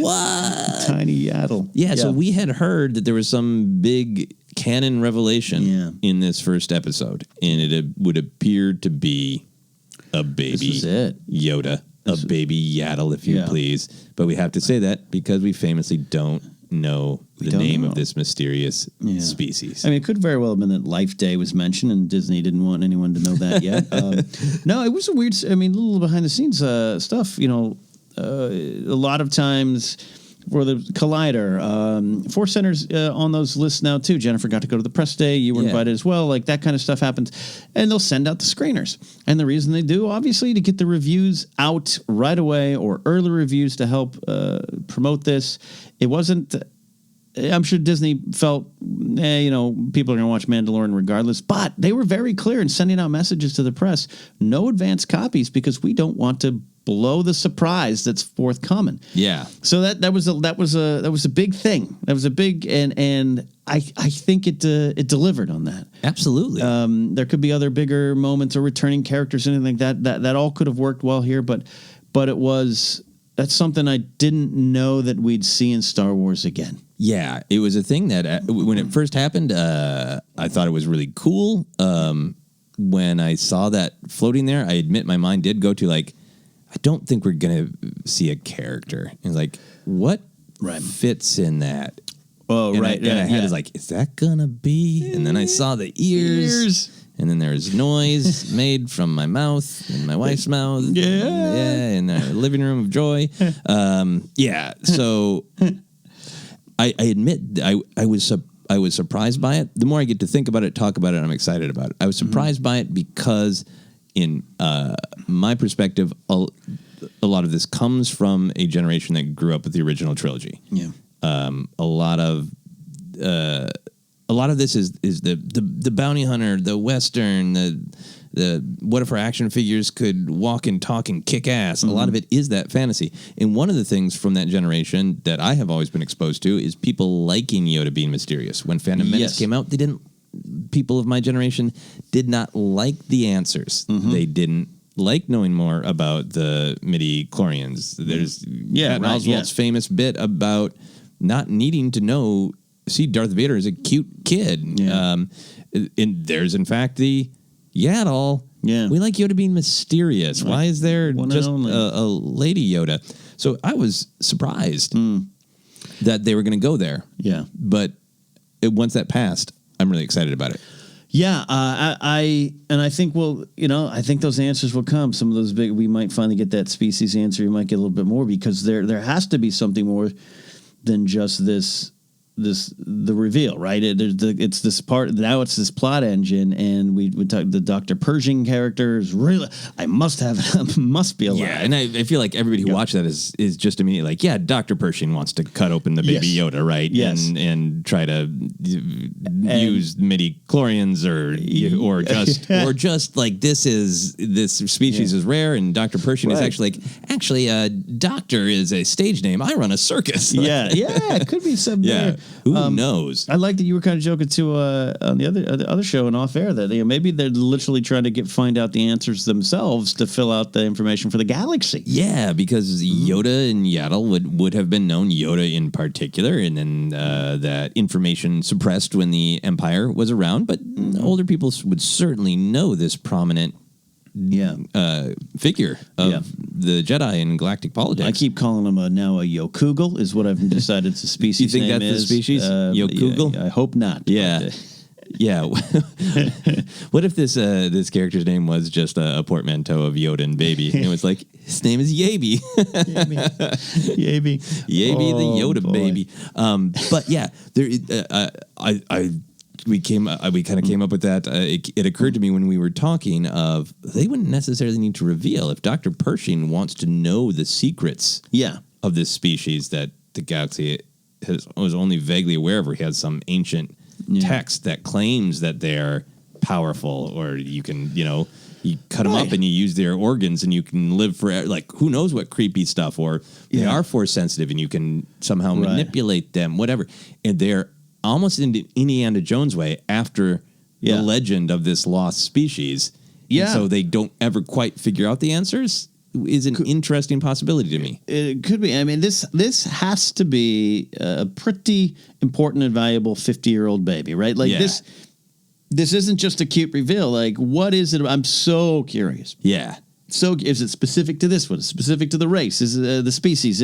Speaker 3: What?
Speaker 4: Tiny Yaddle.
Speaker 3: Yeah, so we had heard that there was some big canon revelation in this first episode, and it would appear to be a baby Yoda, a baby Yaddle, if you please. But we have to say that because we famously don't know the name of this mysterious species.
Speaker 4: I mean, it could very well have been that Life Day was mentioned and Disney didn't want anyone to know that yet. No, it was a weird, little behind the scenes stuff, a lot of times for the Collider, ForceCenter's on those lists now too. Jennifer got to go to the press day. You were invited as well. Like that kind of stuff happens. And they'll send out the screeners. And the reason they do, obviously, to get the reviews out right away or early reviews to help promote this. It wasn't... I'm sure Disney felt, people are going to watch Mandalorian regardless. But they were very clear in sending out messages to the press. No advance copies because we don't want to blow the surprise that's forthcoming.
Speaker 3: Yeah.
Speaker 4: So that was a big thing. That was a big and I think it delivered on that.
Speaker 3: Absolutely.
Speaker 4: There could be other bigger moments or returning characters or anything like that. That all could have worked well here, but that's something I didn't know that we'd see in Star Wars again.
Speaker 3: Yeah, it was a thing that when it first happened, I thought it was really cool. When I saw that floating there, I admit my mind did go to I don't think we're going to see a character. And what fits in that?
Speaker 4: Oh,
Speaker 3: and
Speaker 4: right.
Speaker 3: I had is that going to be? And then I saw the ears. And then there was noise made from my mouth and my wife's mouth. In the living room of joy. So I admit I was surprised by it. The more I get to think about it, talk about it, I'm excited about it. I was surprised by it because in my perspective, a lot of this comes from a generation that grew up with the original trilogy.
Speaker 4: Yeah.
Speaker 3: A lot of this is the bounty hunter, the Western, the what if our action figures could walk and talk and kick ass. A lot of it is that fantasy. And one of the things from that generation that I have always been exposed to is people liking Yoda being mysterious. When Phantom Menace came out, people of my generation did not like the answers. They didn't like knowing more about the midi-chlorians. There's Patton Oswalt's famous bit about not needing to see Darth Vader as a cute kid. Yeah. And there's, in fact, the Yaddle. Yeah. We like Yoda being mysterious. Why is there just a lady Yoda? So I was surprised that they were going to go there. Yeah. But once that passed, I'm really excited about it.
Speaker 4: Yeah, I think I think those answers will come. Some of those we might finally get that species answer. You might get a little bit more because there has to be something more than just the reveal, right? It's this part now. It's this plot engine, and we talk the Dr. Pershing character is really. I must be alive.
Speaker 3: Yeah, and I feel like everybody who watched that is just immediately Dr. Pershing wants to cut open the baby Yoda, right? Yes, and try to use midi-chlorians or just this species is rare, and Dr. Pershing is actually Doctor is a stage name. I run a circus.
Speaker 4: Yeah, it could be some. Yeah.
Speaker 3: Who knows?
Speaker 4: I like that you were kind of joking too on the other show and off air that maybe they're literally trying to find out the answers themselves to fill out the information for the galaxy.
Speaker 3: Yeah, because Yoda and Yaddle would have been known, Yoda in particular, and then that information suppressed when the Empire was around. But older people would certainly know this prominent figure of the Jedi in galactic politics.
Speaker 4: I keep calling him now a Yokugel is what I've decided the species.
Speaker 3: You think
Speaker 4: name
Speaker 3: that's
Speaker 4: is.
Speaker 3: the species? Yokugel?
Speaker 4: Yeah, I hope not.
Speaker 3: Yeah. Yeah. What if this character's name was just a portmanteau of Yoda and Baby? And it was like, his name is Yaby.
Speaker 4: Yaby.
Speaker 3: Yaby the Yoda
Speaker 4: boy.
Speaker 3: baby. But yeah, there. We kind of came up with that. It occurred to me when we were talking of they wouldn't necessarily need to reveal if Dr. Pershing wants to know the secrets of this species that the galaxy was only vaguely aware of, or he has some ancient text that claims that they're powerful, or you can, you cut them up and you use their organs and you can live forever. Like, who knows what creepy stuff, or they are force sensitive and you can somehow manipulate them, whatever. And they're almost in the Indiana Jones way after the legend of this lost species. And so they don't ever quite figure out the answers is an interesting possibility to me.
Speaker 4: It could be. I mean, this has to be a pretty important and valuable 50-year-old baby, right? Like this isn't just a cute reveal. Like, what is it? I'm so curious.
Speaker 3: Yeah.
Speaker 4: So is it specific to this one? Specific to the race? Is it the species?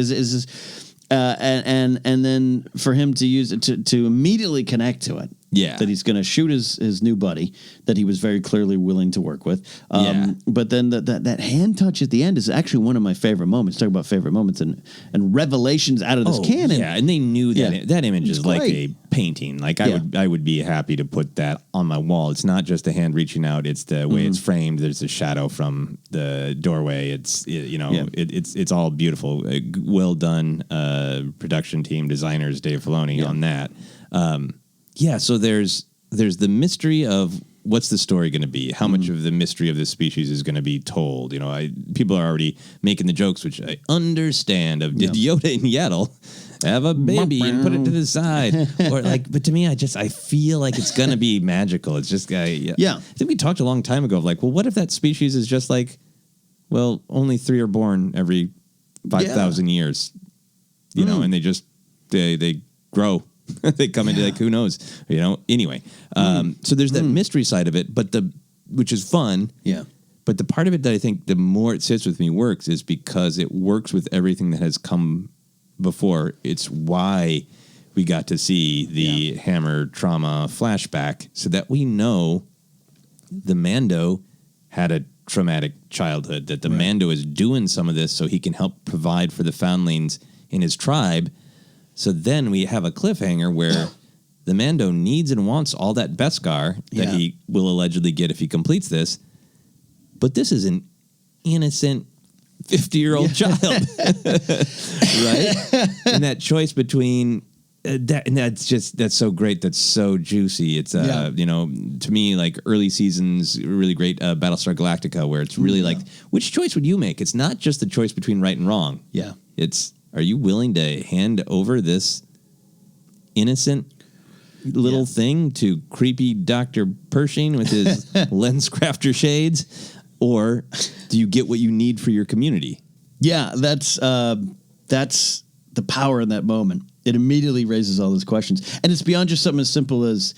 Speaker 4: And then for him to use it to immediately connect to it.
Speaker 3: Yeah.
Speaker 4: That he's going to shoot his new buddy that he was very clearly willing to work with. But then that hand touch at the end is actually one of my favorite moments. Talk about favorite moments and revelations out of this canon.
Speaker 3: Yeah, and they knew that that image is
Speaker 4: great.
Speaker 3: like a painting. Like I would be happy to put that on my wall. It's not just a hand reaching out, it's the way it's framed. There's a shadow from the doorway. It's all beautiful. Well done production team, designers, Dave Filoni on that. So there's the mystery of what's the story going to be? How much of the mystery of this species is going to be told? People are already making the jokes, which I understand. Did Yoda and Yaddle have a baby and put it to the side? Or but to me, I feel like it's going to be magical. It's just, I think we talked a long time ago of what if that species is just only 3 are born every 5,000 years, and they grow. They come into who knows, anyway. So there's that mystery side of it, which is fun. Yeah. But the part of it that I think the more it sits with me works is because it works with everything that has come before. It's why we got to see the Hammer trauma flashback, so that we know the Mando had a traumatic childhood, that the Mando is doing some of this so he can help provide for the foundlings in his tribe. So then we have a cliffhanger where the Mando needs and wants all that Beskar that he will allegedly get if he completes this. But this is an innocent 50-year-old child, right? And that choice between that's so great. That's so juicy. It's to me, early seasons, really great Battlestar Galactica, where it's really which choice would you make? It's not just the choice between right and wrong. Yeah, it's, are you willing to hand over this innocent little thing to creepy Dr. Pershing with his lens crafter shades, or do you get what you need for your community? Yeah, that's the power in that moment. It immediately raises all those questions, and it's beyond just something as simple as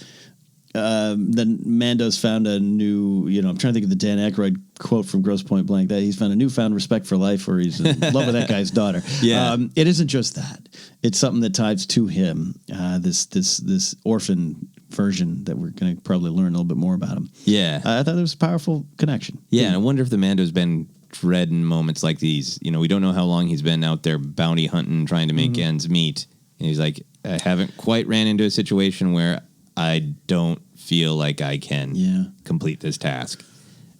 Speaker 3: then Mando's found a new, I'm trying to think of the Dan Aykroyd quote from Grosse Point Blank, that he's found a newfound respect for life, or he's in love with that guy's daughter. Yeah. It isn't just that. It's something that ties to him, this orphan version that we're going to probably learn a little bit more about him. Yeah. I thought it was a powerful connection. Yeah, and I wonder if the Mando's been dreading moments like these. We don't know how long he's been out there bounty hunting, trying to make ends meet. And he's like, I haven't quite ran into a situation where I don't feel like I can complete this task.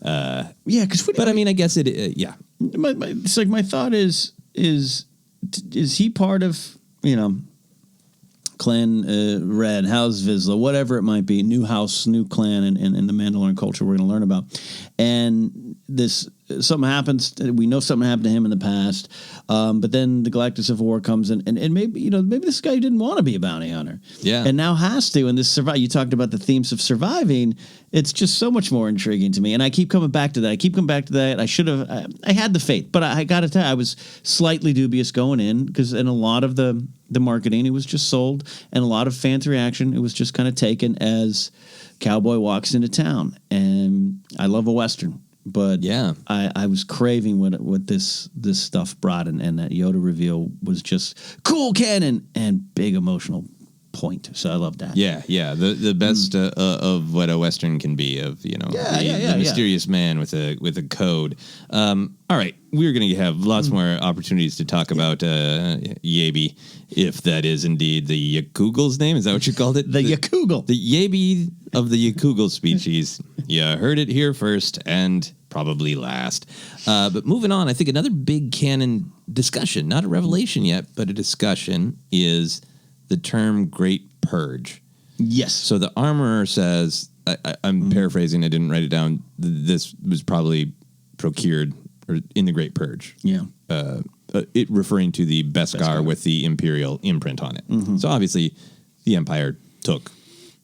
Speaker 3: I guess it. It's like my thought is he part of Clan Red, House Vizsla, whatever it might be, new house, new clan, in the Mandalorian culture we're going to learn about, and this
Speaker 4: something happens. We know something happened to him in the past, but then the Galactic Civil War comes in, and maybe maybe this guy didn't want to be a bounty hunter, and now has to. And this survive. You talked about the themes of surviving. It's just so much more intriguing to me, and I keep coming back to that. I should have. I had the faith, but I got to tell you, I was slightly dubious going in because in a lot of the marketing, it was just sold, and a lot of fans' reaction, it was just kind of taken as cowboy walks into town, and I love a Western. But I was craving what this stuff brought, and that Yoda reveal was just cool canon and big emotional point. So I love that.
Speaker 3: Yeah. The best of what a Western can be, of the mysterious man with a code. All right, we're going to have lots more opportunities to talk about Yabi, if that is indeed the Yakugel's name. Is that what you called it?
Speaker 4: The Yakugel.
Speaker 3: The Yabi of the Yakugel species. You heard it here first and probably last. But moving on, I think another big canon discussion, not a revelation yet, but a discussion, is the term Great Purge.
Speaker 4: Yes.
Speaker 3: So the armorer says, I'm paraphrasing, I didn't write it down, this was probably procured or in the Great Purge.
Speaker 4: Yeah.
Speaker 3: It referring to the Beskar with the Imperial imprint on it. Mm-hmm. So obviously the Empire took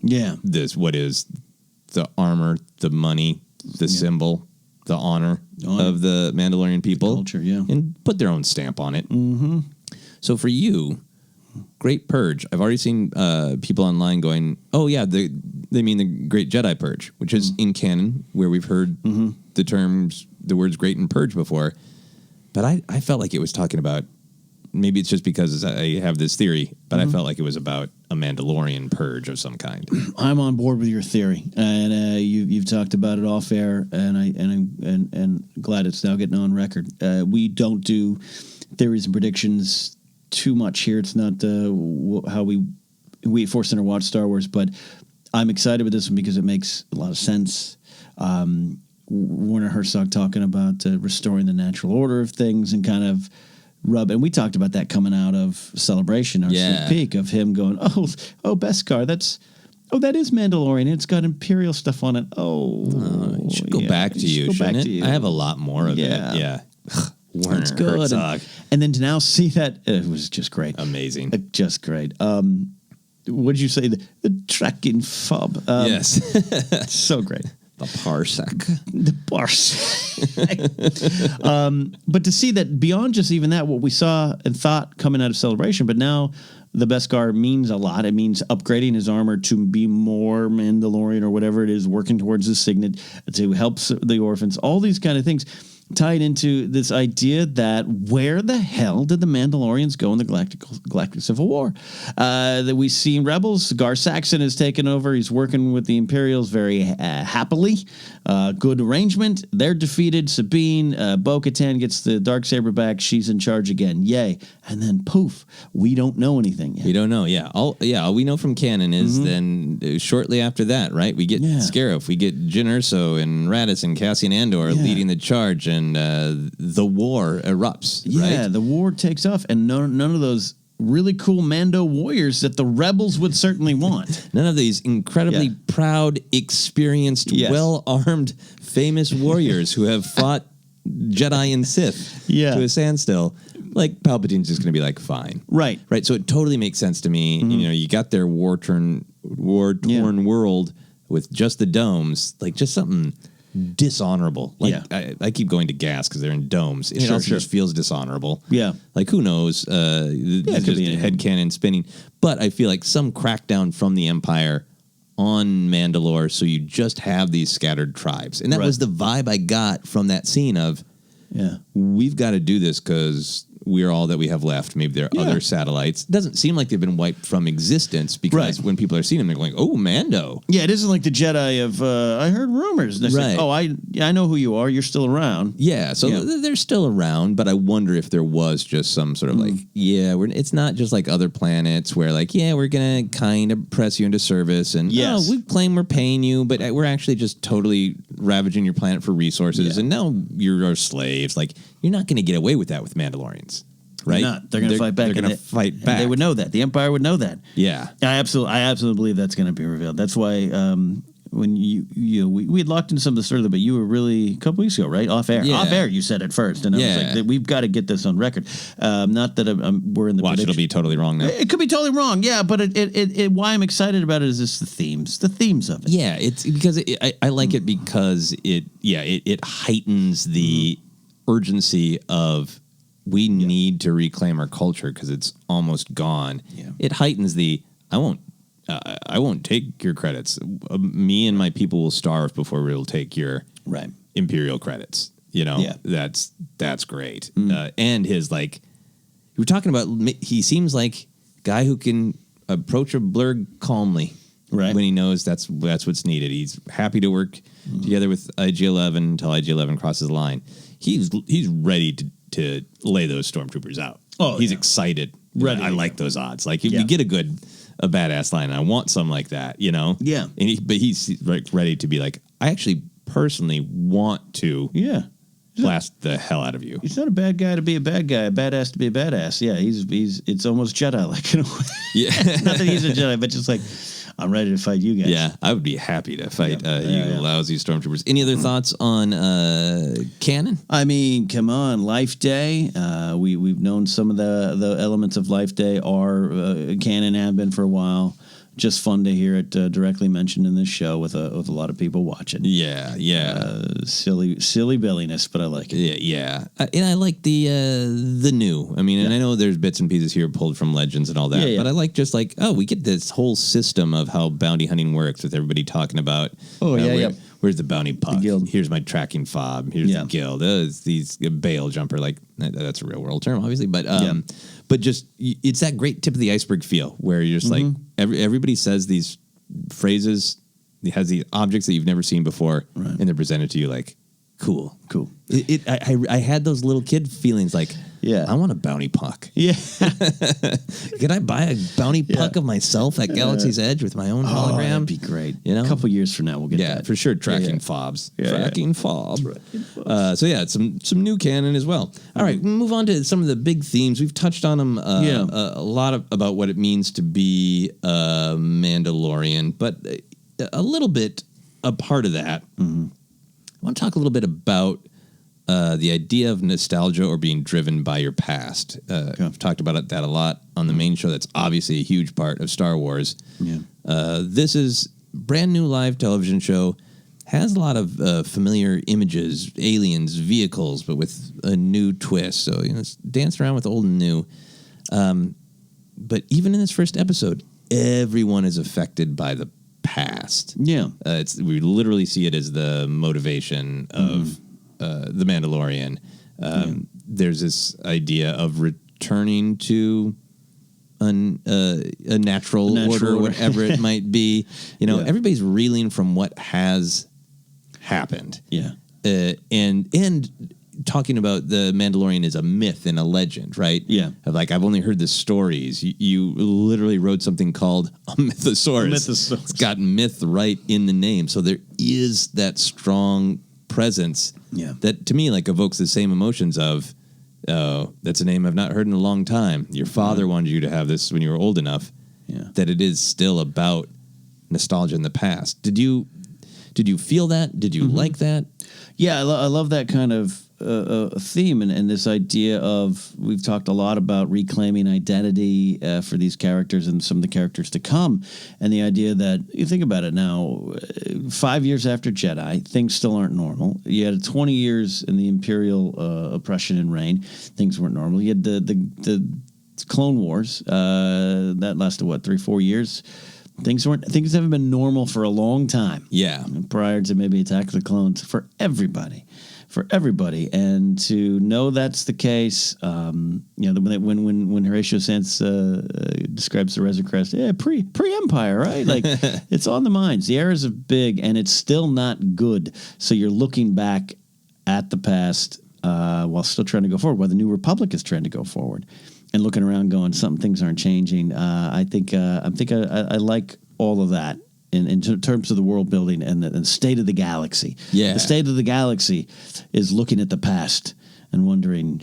Speaker 3: this, what is the armor, the money, the symbol, the honor of the Mandalorian people,
Speaker 4: the culture,
Speaker 3: and put their own stamp on it.
Speaker 4: Mm-hmm.
Speaker 3: So for you, Great Purge, I've already seen people online going, oh yeah, they mean the Great Jedi Purge, which is in canon, where we've heard the words great and purge before. But I felt like it was talking about, maybe it's just because I have this theory, but I felt like it was about a Mandalorian purge of some kind.
Speaker 4: I'm on board with your theory, and you've talked about it off air, and I'm glad it's now getting on record. We don't do theories and predictions too much here. It's not how we at ForceCenter watch Star Wars, but I'm excited with this one because it makes a lot of sense. Werner Herzog talking about restoring the natural order of things and kind of and we talked about that coming out of Celebration, our sneak peek of him going, oh, Beskar, that is Mandalorian. It's got Imperial stuff on it.
Speaker 3: It should go back to you, shouldn't it? I have a a more of it. Yeah.
Speaker 4: Werner it's good.
Speaker 3: Herzog.
Speaker 4: And then to now see that, it was just great.
Speaker 3: Amazing.
Speaker 4: Just great. What did you say? The tracking fob.
Speaker 3: Yes.
Speaker 4: So great.
Speaker 3: The parsec.
Speaker 4: The parsec. But to see that beyond just even that, what we saw and thought coming out of Celebration, but now the Beskar means a lot. It means upgrading his armor to be more Mandalorian or whatever it is, working towards his signet to help the orphans, all these kind of things. Tied into this idea that where the hell did the Mandalorians go in the Galactic Civil War? That we see in Rebels, Gar Saxon has taken over. He's working with the Imperials very happily. Good arrangement. They're defeated. Sabine, Bo-Katan gets the Darksaber back. She's in charge again. Yay. And then poof, we don't know anything yet.
Speaker 3: We don't know. Yeah. All we know from canon is then shortly after that, right? We get Scarif, we get Jyn Erso and Raditz and Cassian Andor leading the charge, and the war erupts.
Speaker 4: Yeah,
Speaker 3: right?
Speaker 4: The war takes off, and none of those really cool Mando warriors that the rebels would certainly want.
Speaker 3: None of these incredibly proud, experienced, well-armed, famous warriors who have fought Jedi and Sith to a standstill. Like, Palpatine's just going to be like, fine.
Speaker 4: Right.
Speaker 3: So it totally makes sense to me. You got their war-torn world with just the domes, like just something dishonorable. Like I keep going to gas because they're in domes. It also just feels dishonorable.
Speaker 4: Yeah.
Speaker 3: Like, who knows? It's just headcanon spinning. But I feel like some crackdown from the Empire on Mandalore, so you just have these scattered tribes. And that was the vibe I got from that scene of, we've got to do this because we're all that we have left. Maybe there are other satellites. It doesn't seem like they've been wiped from existence because when people are seeing them, they're going, oh, Mando.
Speaker 4: Yeah, it isn't like the Jedi of, I heard rumors. They're saying, I know who you are. You're still around.
Speaker 3: Yeah, so they're still around, but I wonder if there was just some sort of like, it's not just like other planets where like, we're going to kind of press you into service and we claim we're paying you, but we're actually just totally ravaging your planet for resources and now you're our slaves. Like, you're not going to get away with that with Mandalorians. Right?
Speaker 4: They're going to fight back.
Speaker 3: They're going to fight back.
Speaker 4: They would know that. The Empire would know that.
Speaker 3: Yeah.
Speaker 4: I absolutely believe that's going to be revealed. That's why when we had locked into some of the story, but you were really a couple weeks ago, right? Off air.
Speaker 3: Yeah.
Speaker 4: Off air, you said it first. And I was like, we've got to get this on record. Not that we're in the
Speaker 3: Watch, it'll be totally wrong now.
Speaker 4: It could be totally wrong, yeah, but it why I'm excited about it is just the themes of it.
Speaker 3: Yeah, it's because I like it because it heightens the urgency of we need to reclaim our culture because it's almost gone. Yeah. It heightens the I won't take your credits. Me and my people will starve before we will take your imperial credits. That's great. And his you were talking about. He seems like a guy who can approach a blurg calmly, when he knows that's what's needed. He's happy to work together with IG-11 until IG-11 crosses the line. He's ready to lay those stormtroopers out. Oh, he's excited. Ready. I like those odds. Like if you get a badass line, I want some like that, Yeah. And but he's ready to be like, I actually personally want to blast the hell out of you.
Speaker 4: He's not a bad guy to be a bad guy, a badass to be a badass. Yeah, he's it's almost Jedi-like in a way. Yeah. Not that he's a Jedi, but just like, I'm ready to fight you guys.
Speaker 3: Yeah, I would be happy to fight you lousy stormtroopers. Any other thoughts on Canon?
Speaker 4: I mean, come on, Life Day. We've known some of the elements of Life Day are canon, have been for a while. Just fun to hear it directly mentioned in this show with a lot of people watching.
Speaker 3: Yeah.
Speaker 4: Silly billiness, but I like it.
Speaker 3: Yeah. And I like the new. I mean, and I know there's bits and pieces here pulled from Legends and all that, but I like just we get this whole system of how bounty hunting works with everybody talking about. Where's the bounty puck? Here's my tracking fob. Here's the guild. It's these bail jumper. That's a real world term, obviously, but just it's that great tip of the iceberg feel where you're just everybody says these phrases. It has the objects that you've never seen before, and they're presented to you like, cool. I had those little kid feelings like, I want a bounty puck. Yeah. Can I buy a bounty puck of myself at Galaxy's Edge with my own hologram?
Speaker 4: That'd be great. A couple years from now, we'll get that.
Speaker 3: Yeah, for sure. Tracking fobs. Tracking fob. Some new canon as well. All right, we'll move on to some of the big themes. We've touched on them a lot about what it means to be a Mandalorian, but a little bit a part of that. I want to talk a little bit about the idea of nostalgia or being driven by your past. I've talked about that a lot on the main show. That's obviously a huge part of Star Wars. Yeah. This is brand new live television show. Has a lot of familiar images, aliens, vehicles, but with a new twist. So it's dancing around with old and new. But even in this first episode, everyone is affected by the past. Yeah. We literally see it as the motivation of the Mandalorian. There's this idea of returning to a natural order, whatever it might be. Everybody's reeling from what has happened. Yeah. And talking about the Mandalorian is a myth and a legend, right? Yeah. Of I've only heard the stories. You literally wrote something called a mythosaurus. It's got myth right in the name. So there is that strong presence that to me evokes the same emotions of, oh, that's a name I've not heard in a long time. Your father wanted you to have this when you were old enough. Yeah. That it is still about nostalgia in the past. Did you feel that? Did you like that? Yeah, I love that kind of theme and this idea of, we've talked a lot about reclaiming identity for these characters and some of the characters to come, and the idea that, you think about it now, 5 years after Jedi, things still aren't normal. You had 20 years in the Imperial oppression and reign, things weren't normal. You had the Clone Wars, that lasted, 3-4 years? Things haven't been normal for a long time. Yeah. Prior to maybe Attack of the Clones, for everybody. And to know that's the case, when Horatio Sanz describes the Razor Crest, pre-Empire, right? It's on the minds. The eras are big, and it's still not good. So you're looking back at the past while still trying to go forward, while the New Republic is trying to go forward. And looking around going, things aren't changing. I like all of that in terms of the world building and the state of the galaxy. Yeah. The state of the galaxy is looking at the past
Speaker 4: and wondering,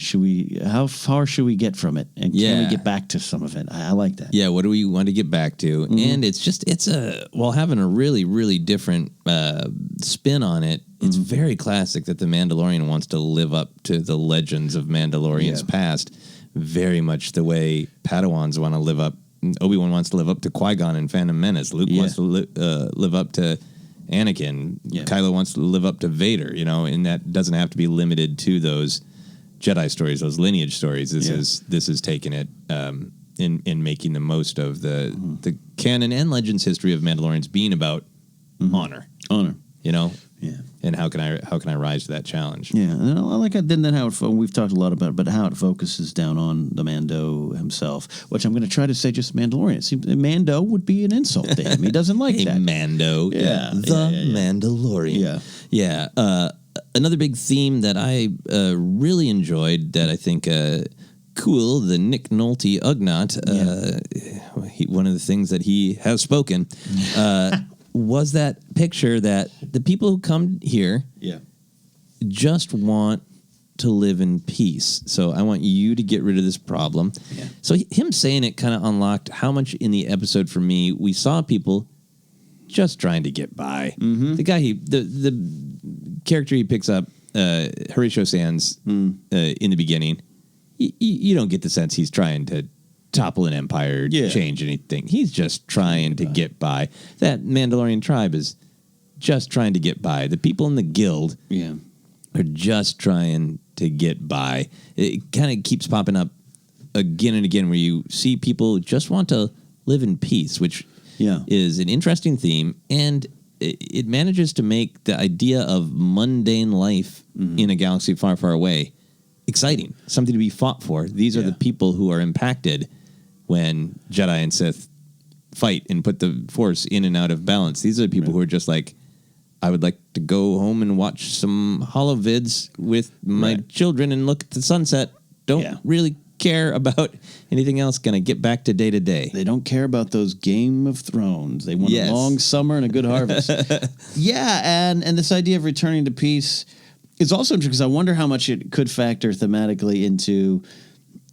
Speaker 4: how far should we get from it? And can we get back to some of it? I like that.
Speaker 3: Yeah, what do we want to get back to? And having a really, really different spin on it, it's very classic that the Mandalorian wants to live up to the legends of Mandalorians past, very much the way Padawans want to live up. Obi-Wan wants to live up to Qui-Gon in Phantom Menace. Luke wants to live up to Anakin. Kylo wants to live up to Vader, and that doesn't have to be limited to those Jedi stories, those lineage stories. This is taking it in making the most of the canon and Legends history of Mandalorians being about honor, and how can I rise to that challenge?
Speaker 4: Yeah, and I like it. Then how we've talked a lot about, but how it focuses down on the Mando himself, which I'm going to try to say just Mandalorian. It seems Mando would be an insult to him. He doesn't like that.
Speaker 3: Mando, Mandalorian. Yeah. Another big theme that I really enjoyed that I think cool, the Nick Nolte Ugnaught, one of the things that he has spoken was that picture that the people who come here just want to live in peace. So I want you to get rid of this problem. Yeah. So him saying it kind of unlocked how much in the episode for me we saw people just trying to get by. Mm-hmm. The guy the character he picks up, Horatio Sands, in the beginning, you don't get the sense he's trying to topple an empire, change anything. He's just trying to get by. That Mandalorian tribe is just trying to get by. The people in the guild are just trying to get by. It kind of keeps popping up again and again where you see people just want to live in peace, which is an interesting theme, and it manages to make the idea of mundane life in a galaxy far, far away exciting, something to be fought for. These are the people who are impacted when Jedi and Sith fight and put the Force in and out of balance. These are the people who are just like, I would like to go home and watch some holovids with my children and look at the sunset. Don't really care about anything else. Gonna get back to day to day.
Speaker 4: They don't care about those Game of Thrones. They want a long summer and a good harvest. And this idea of returning to peace is also interesting because I wonder how much it could factor thematically into,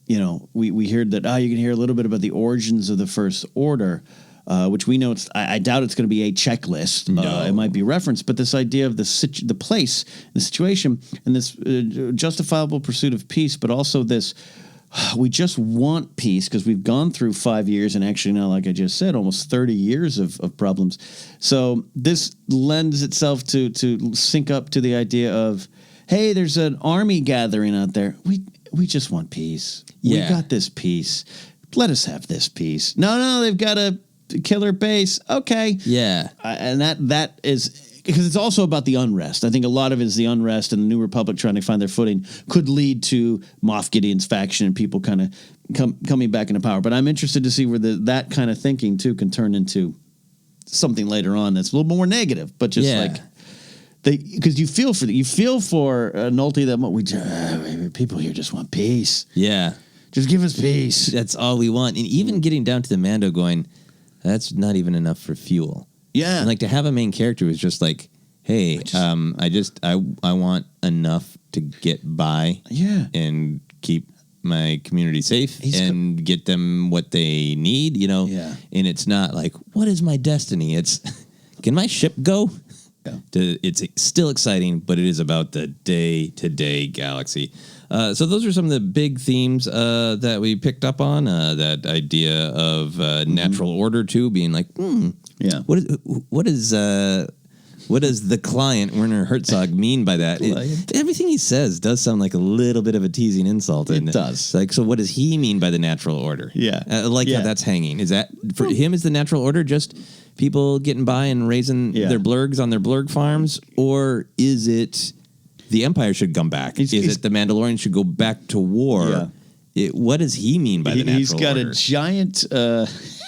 Speaker 4: we heard that, you can hear a little bit about the origins of the First Order, which we know I doubt it's going to be a checklist.
Speaker 3: No.
Speaker 4: It might be referenced, but this idea of the place, the situation, and this justifiable pursuit of peace, but also this, we just want peace because we've gone through 5 years and actually now, like I just said, almost 30 years of problems. So this lends itself to sync up to the idea of, hey, there's an army gathering out there. We just want peace.
Speaker 3: Yeah.
Speaker 4: We got this peace. Let us have this peace. No, they've got a killer base. Okay.
Speaker 3: Yeah.
Speaker 4: And that is because it's also about the unrest. I think a lot of it is the unrest and the New Republic trying to find their footing could lead to Moff Gideon's faction and people kind of coming back into power. But I'm interested to see where that kind of thinking too can turn into something later on that's a little more negative, but just like because you feel for Nolte that people here just want peace.
Speaker 3: Yeah.
Speaker 4: Just give us peace.
Speaker 3: That's all we want. And even getting down to the Mando going, that's not even enough for fuel.
Speaker 4: Yeah.
Speaker 3: And like to have a main character who's just like, hey, I want enough to get by and keep my community safe and get them what they need, And it's not like, what is my destiny? It's, can my ship go? Yeah. It's still exciting, but it is about the day-to-day galaxy. So those are some of the big themes that we picked up on. That idea of natural order too, being like, what does the client Werner Herzog mean by that? Everything he says does sound like a little bit of a teasing insult.
Speaker 4: It does.
Speaker 3: Like, so what does he mean by the natural order?
Speaker 4: Yeah,
Speaker 3: how that's hanging. Is that for him? Is the natural order just people getting by and raising their blurgs on their blurg farms, or is it the Empire should come back? Is it the Mandalorian should go back to war? Yeah. What does he mean by the natural order?
Speaker 4: He's got a giant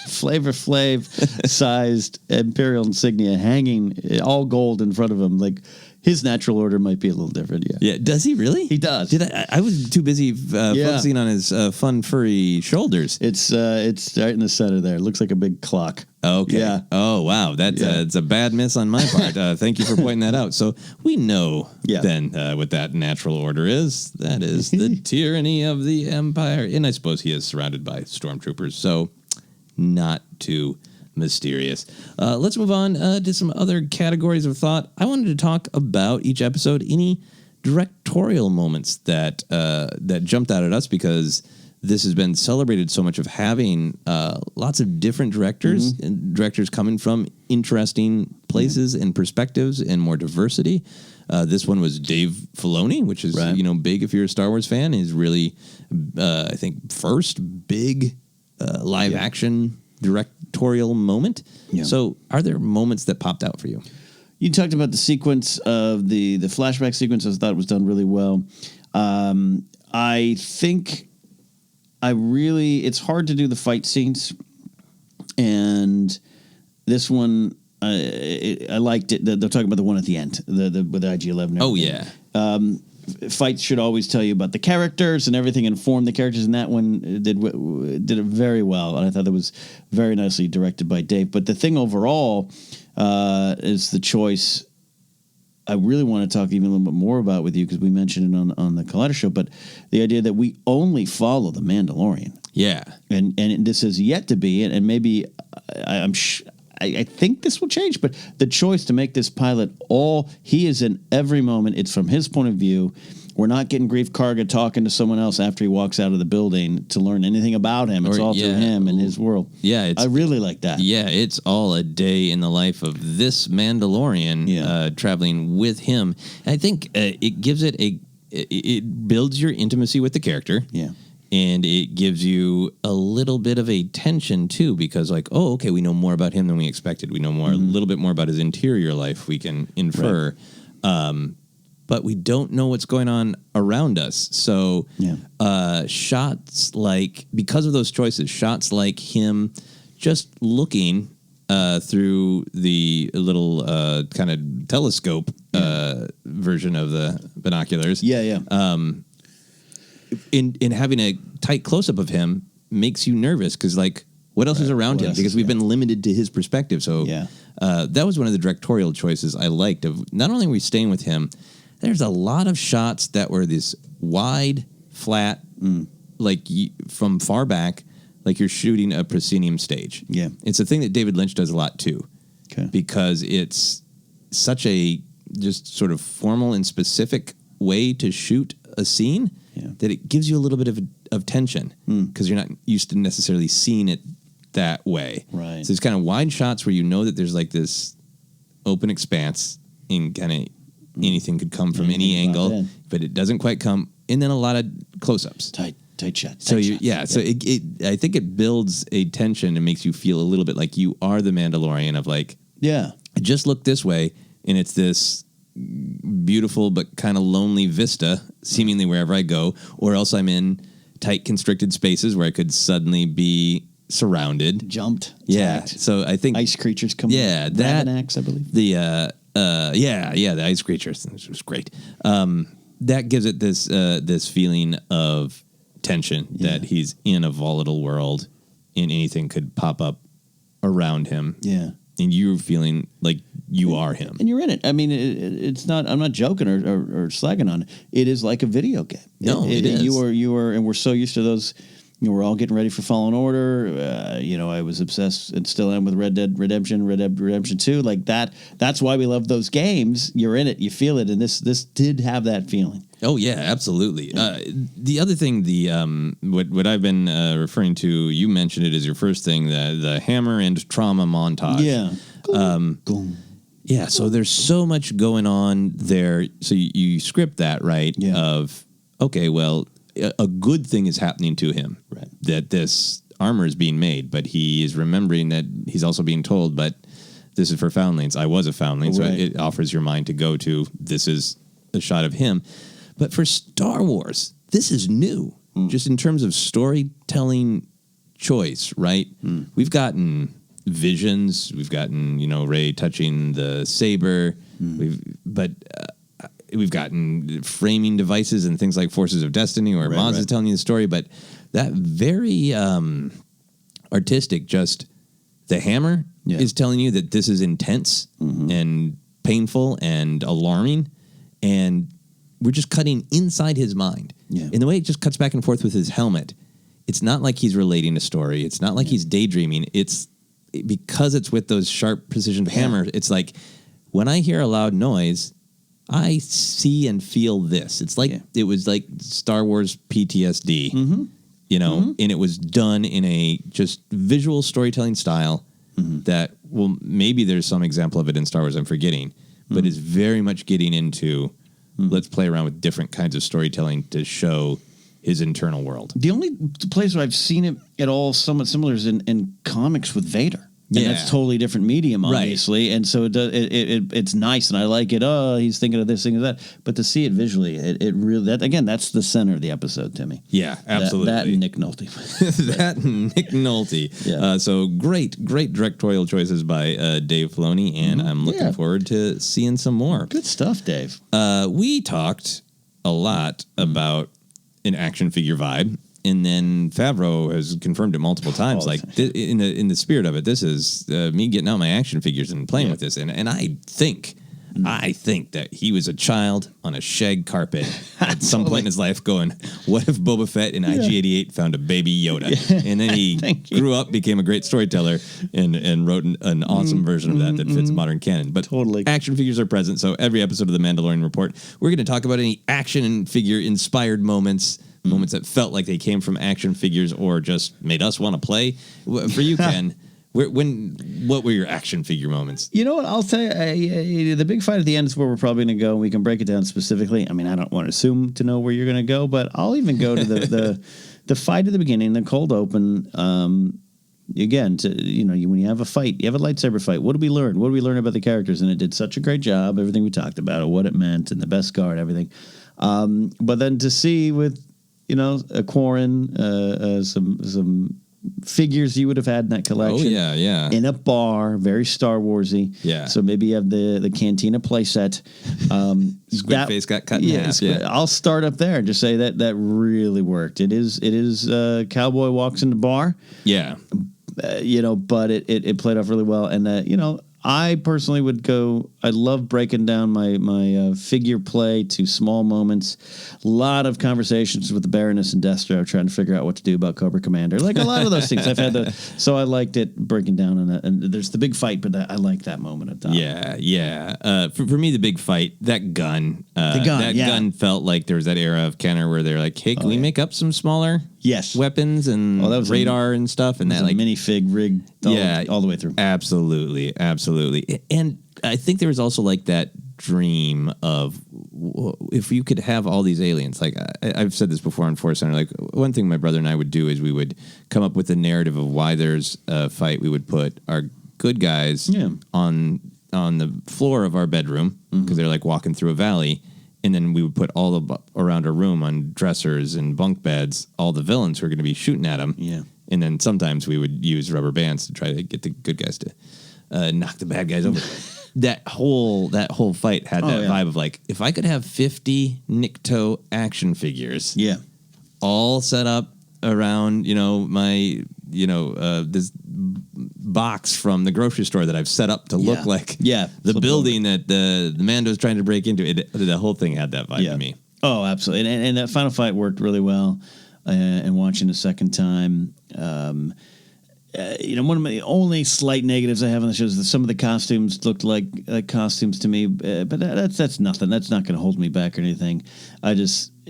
Speaker 4: Flavor Flav sized Imperial insignia hanging all gold in front of him. Like, his natural order might be a little different. Yeah.
Speaker 3: Yeah. Does he really?
Speaker 4: He does.
Speaker 3: Did I was too busy focusing on his fun furry shoulders.
Speaker 4: It's right in the center there. It looks like a big clock.
Speaker 3: Okay.
Speaker 4: Yeah.
Speaker 3: Oh, wow. That's it's a bad miss on my part. Thank you for pointing that out. So we know then what that natural order is. That is the tyranny of the Empire. And I suppose he is surrounded by stormtroopers. So not too mysterious. Let's move on to some other categories of thought. I wanted to talk about each episode, any directorial moments that jumped out at us, because this has been celebrated so much of having lots of different directors and directors coming from interesting places and perspectives and more diversity. This one was Dave Filoni, which is big if you're a Star Wars fan. Is really I think first big live action directorial moment. Yeah. So are there moments that popped out for you?
Speaker 4: You talked about the sequence of the flashback sequence. I thought was done really well. I think it's hard to do the fight scenes, and this one I liked it. They're talking about the one at the end, the with the IG-11.
Speaker 3: Oh yeah.
Speaker 4: Fights should always tell you about the characters and everything, inform the characters, and that one did it very well. And I thought that was very nicely directed by Dave. But the thing overall is the choice I really want to talk even a little bit more about with you, because we mentioned it on the Collider show, but the idea that we only follow the Mandalorian.
Speaker 3: Yeah.
Speaker 4: And this is yet to be, and maybe I think this will change, but the choice to make this pilot he is in every moment. It's from his point of view. We're not getting Grief Karga talking to someone else after he walks out of the building to learn anything about him. It's all through him and his world.
Speaker 3: Yeah.
Speaker 4: I really like that.
Speaker 3: Yeah. It's all a day in the life of this Mandalorian traveling with him. And I think it gives it it builds your intimacy with the character.
Speaker 4: Yeah.
Speaker 3: And it gives you a little bit of a tension, too, because okay, we know more about him than we expected. We know a little bit more about his interior life, we can infer. Right. But we don't know what's going on around us. So shots because of those choices, shots like him just looking through the little kind of telescope version of the binoculars.
Speaker 4: Yeah.
Speaker 3: In having a tight close-up of him makes you nervous, because what else is around him? Because we've been limited to his perspective. So that was one of the directorial choices I liked. Of not only were we staying with him, there's a lot of shots that were this wide, flat, from far back, like you're shooting a proscenium stage. Yeah, it's a thing that David Lynch does a lot too, because it's such a just sort of formal and specific way to shoot a scene that it gives you a little bit of tension, because you're not used to necessarily seeing it that way. Right. So it's kind of wide shots where you know that there's this open expanse, and kind of anything could come from any angle, but it doesn't quite come. And then a lot of close-ups. Tight shots. So so I think it builds a tension and makes you feel a little bit like you are the Mandalorian of just look this way, and it's this beautiful but kind of lonely vista seemingly wherever I go, or else I'm in tight constricted spaces where I could suddenly be surrounded, jumped. Attacked. So I think ice creatures come. Yeah, that axe, I believe. The the ice creatures, which was great. That gives it this feeling of tension that he's in a volatile world and anything could pop up around him. Yeah. And you're feeling like you are him. And you're in it. I mean, it's not, I'm not joking or slagging on it. It is like a video game. No, it is. You are, and we're so used to those, we're all getting ready for Fallen Order. I was obsessed and still am with Red Dead Redemption 2. Like that. That's why we love those games. You're in it. You feel it. And this did have that feeling. Oh, yeah, absolutely. Yeah. The other thing, what I've been referring to, you mentioned it as your first thing, the hammer and trauma montage. Yeah. Yeah, so there's so much going on there. So you script that, right? Yeah. Of, okay, well, a good thing is happening to him. Right. That this armor is being made, but he is remembering that he's also being told, but this is for foundlings. I was a foundling, so it offers your mind to go to, this is a shot of him. But for Star Wars, this is new, just in terms of storytelling choice, right? We've gotten visions. We've gotten, Rey touching the saber. We've gotten framing devices and things like Forces of Destiny, where Maz is telling you the story. But that very artistic, just the hammer is telling you that this is intense and painful and alarming, and we're just cutting inside his mind. Yeah. In the way it just cuts back and forth with his helmet, it's not like he's relating a story. It's not like he's daydreaming. Because it's with those sharp precision hammer, it's like when I hear a loud noise, I see and feel this. It's like it was like Star Wars PTSD, and it was done in a just visual storytelling style that, well, maybe there's some example of it in Star Wars I'm forgetting, but is very much getting into let's play around with different kinds of storytelling to show his internal world.
Speaker 4: The only place where I've seen it at all somewhat similar is in comics with Vader. And that's totally different medium, obviously. Right. And so it's nice, and I like it. Oh, he's thinking of this, thinking of that. But to see it visually, it really, that's the center of the episode to me.
Speaker 3: Yeah, absolutely.
Speaker 4: That and Nick Nolte.
Speaker 3: That and Nick Nolte. Yeah. So great directorial choices by Dave Filoni, and I'm looking forward to seeing some more.
Speaker 4: Good stuff, Dave.
Speaker 3: We talked a lot about an action figure vibe. And then Favreau has confirmed it multiple times. In the spirit of it, this is me getting out my action figures and playing with this. And I think that he was a child on a shag carpet at some point in his life going, what if Boba Fett in IG-88 found a baby Yoda? And then he grew up, became a great storyteller, and wrote an awesome version of that fits modern canon. But action figures are present. So every episode of the Mandalorian Report, we're going to talk about any action figure inspired moments that felt like they came from action figures or just made us want to play. For you, Ken, what were your action figure moments? You know what? I'll tell you, the big fight at the end is where we're probably going to go. We can break it down specifically. I mean, I don't want to assume to know where you're going to go, but I'll even go to the fight at the beginning, the cold open. Again, when you have a fight, you have a lightsaber fight. What did we learn? What did we learn about the characters? And it did such a great job, everything we talked about, what it meant, and the best guard, everything. But then to see with a Quarren, some figures you would have had in that collection. Oh, yeah. In a bar, very Star Warsy. Yeah. So maybe you have the Cantina playset. Squid face got cut in half. Yeah. I'll start up there and just say that really worked. It is cowboy walks in the bar. Yeah. But it played off really well. And I personally would go. I love breaking down my figure play to small moments. A lot of conversations with the Baroness and Destro trying to figure out what to do about Cobra Commander. Like a lot of those things I've had. So I liked it breaking down on it. And there's the big fight, but I like that moment of time. Yeah. For me, the big fight, that gun. Gun felt like there was that era of Kenner where they're like, hey, can we make up some smaller weapons and that was radar and stuff? And that like minifig rig all the way through. Absolutely. And I think there was also like that dream of if you could have all these aliens. Like I've said this before on ForceCenter. Like one thing my brother and I would do is we would come up with a narrative of why there's a fight. We would put our good guys on the floor of our bedroom because they're like walking through a valley. And then we would put around our room on dressers and bunk beds, all the villains who are going to be shooting at them. Yeah. And then sometimes we would use rubber bands to try to get the good guys to knock the bad guys over. That whole fight had that vibe of like, if I could have 50 Nikto action figures, all set up around, my, this box from the grocery store that I've set up to look like the building that the Mando's trying to break into. The whole thing had that vibe to me. Oh, absolutely. And that final fight worked really well. And watching the second time, one of my only slight negatives I have on the show is that some of the costumes looked like costumes to me, but that's nothing. That's not going to hold me back or anything.